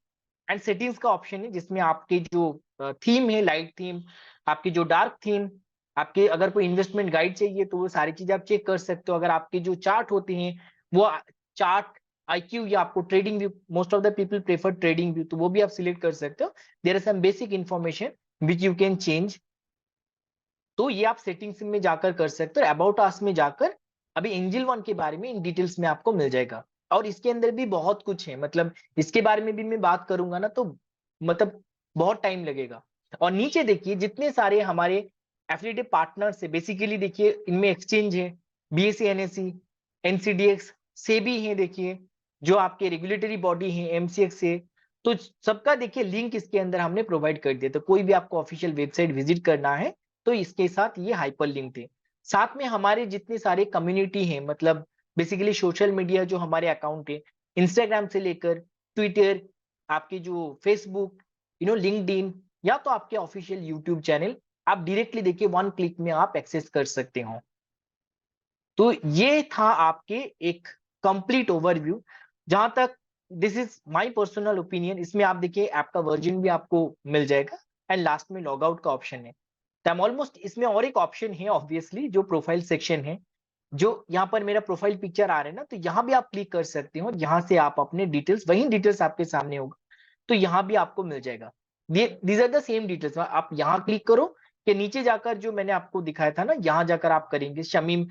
Speaker 1: एंड सेटिंग्स का ऑप्शन है जिसमें आपके जो थीम है, लाइट थीम, आपकी जो डार्क थीम, आपके अगर कोई इन्वेस्टमेंट गाइड चाहिए तो वो सारी चीजें आप चेक कर सकते हो। अगर आपके जो चार्ट होते हैं वो चार्ट आईक्यू या आपको trading view, most of the people prefer trading view, तो वो भी आप सिलेक्ट कर सकते हो। There are some basic information which you can change, तो ये आप सेटिंग्स में जाकर कर सकते हो। अबाउट अस में जाकर अभी एंजल वन के बारे में इन डिटेल्स में आपको मिल जाएगा। और इसके अंदर भी बहुत कुछ है, मतलब इसके बारे में भी मैं बात करूंगा ना तो मतलब बहुत टाइम लगेगा। और नीचे देखिए जितने सारे हमारे एफिलिएटेड पार्टनर्स है, बेसिकली देखिए इनमें एक्सचेंज है, बीएसई एनएसई, एनसीडीएक्स, सेबी है, देखिए जो आपके रेगुलेटरी बॉडी है एमसीएक्स है, तो सबका देखिए लिंक इसके अंदर हमने प्रोवाइड कर दिया। तो कोई भी आपको ऑफिशियल वेबसाइट विजिट करना है तो इसके साथ ये हाइपर लिंक थे। साथ में हमारे जितने सारे कम्युनिटी हैं, मतलब बेसिकली सोशल मीडिया जो हमारे अकाउंट है, इंस्टाग्राम से लेकर ट्विटर, आपके जो फेसबुक, लिंक्डइन, या तो आपके ऑफिशियल यूट्यूब चैनल, आप डायरेक्टली देखिए वन क्लिक में आप एक्सेस कर सकते हो। तो ये था आपके एक कंप्लीट ओवरव्यू। जहां तक this is my personal opinion, इसमें आप देखिए ऐप का वर्जन भी आपको मिल जाएगा एंड लास्ट में लॉग आउट का ऑप्शन है। तो I'm ऑलमोस्ट इसमें और एक ऑप्शन है ऑब्वियसली जो प्रोफाइल सेक्शन है, जो यहाँ पर मेरा प्रोफाइल पिक्चर आ रहा है ना, तो यहाँ भी आप क्लिक कर सकते हो। यहाँ से आप अपने डिटेल्स, वही डिटेल्स आपके सामने होगा तो यहाँ भी आपको मिल जाएगा। These are the same details, आप यहाँ क्लिक करो कि नीचे जाकर जो मैंने आपको दिखाया था ना, यहाँ जाकर आप करेंगे शमीम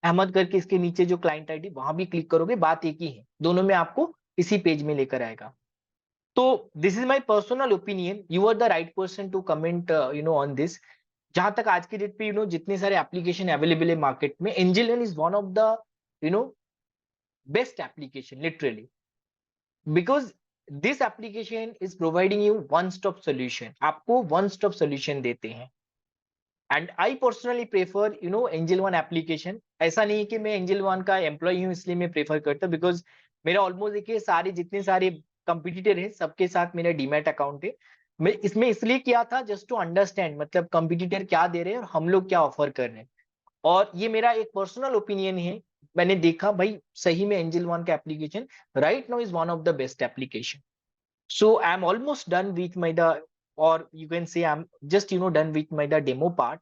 Speaker 1: अहमद करके, इसके नीचे जो क्लाइंट आईडी वहां भी क्लिक करोगे, बात एक ही है, दोनों में आपको इसी पेज में लेकर आएगा। तो this is my personal opinion, you are the right person to comment on this. जहां तक आज की डेट पे जितने सारे एप्लीकेशन अवेलेबल है मार्केट में, Angel one is one of the you know best application literally, because this application is providing you one stop solution, आपको वन स्टॉप सोल्यूशन देते हैं। And I personally prefer Angel one application. ऐसा नहीं है कि मैं angel one का employ हूँ इसलिए मैं प्रेफर करता हूँ, बिकॉज मेरा ऑलमोस्ट देखिए सारे जितने सारे कंपिटिटर है सबके साथ मेरा डीमैट अकाउंट है। मैं इसमें इसलिए किया था जस्ट टू अंडरस्टैंड, मतलब कंपिटिटर क्या दे रहे हैं और हम लोग क्या ऑफर कर रहे हैं। और ये मेरा एक पर्सनल ओपिनियन है, मैंने देखा भाई सही में एंजल वन का application right now is one of the best application. So I'm almost done with my the, or you can say I'm just done with my the demo part.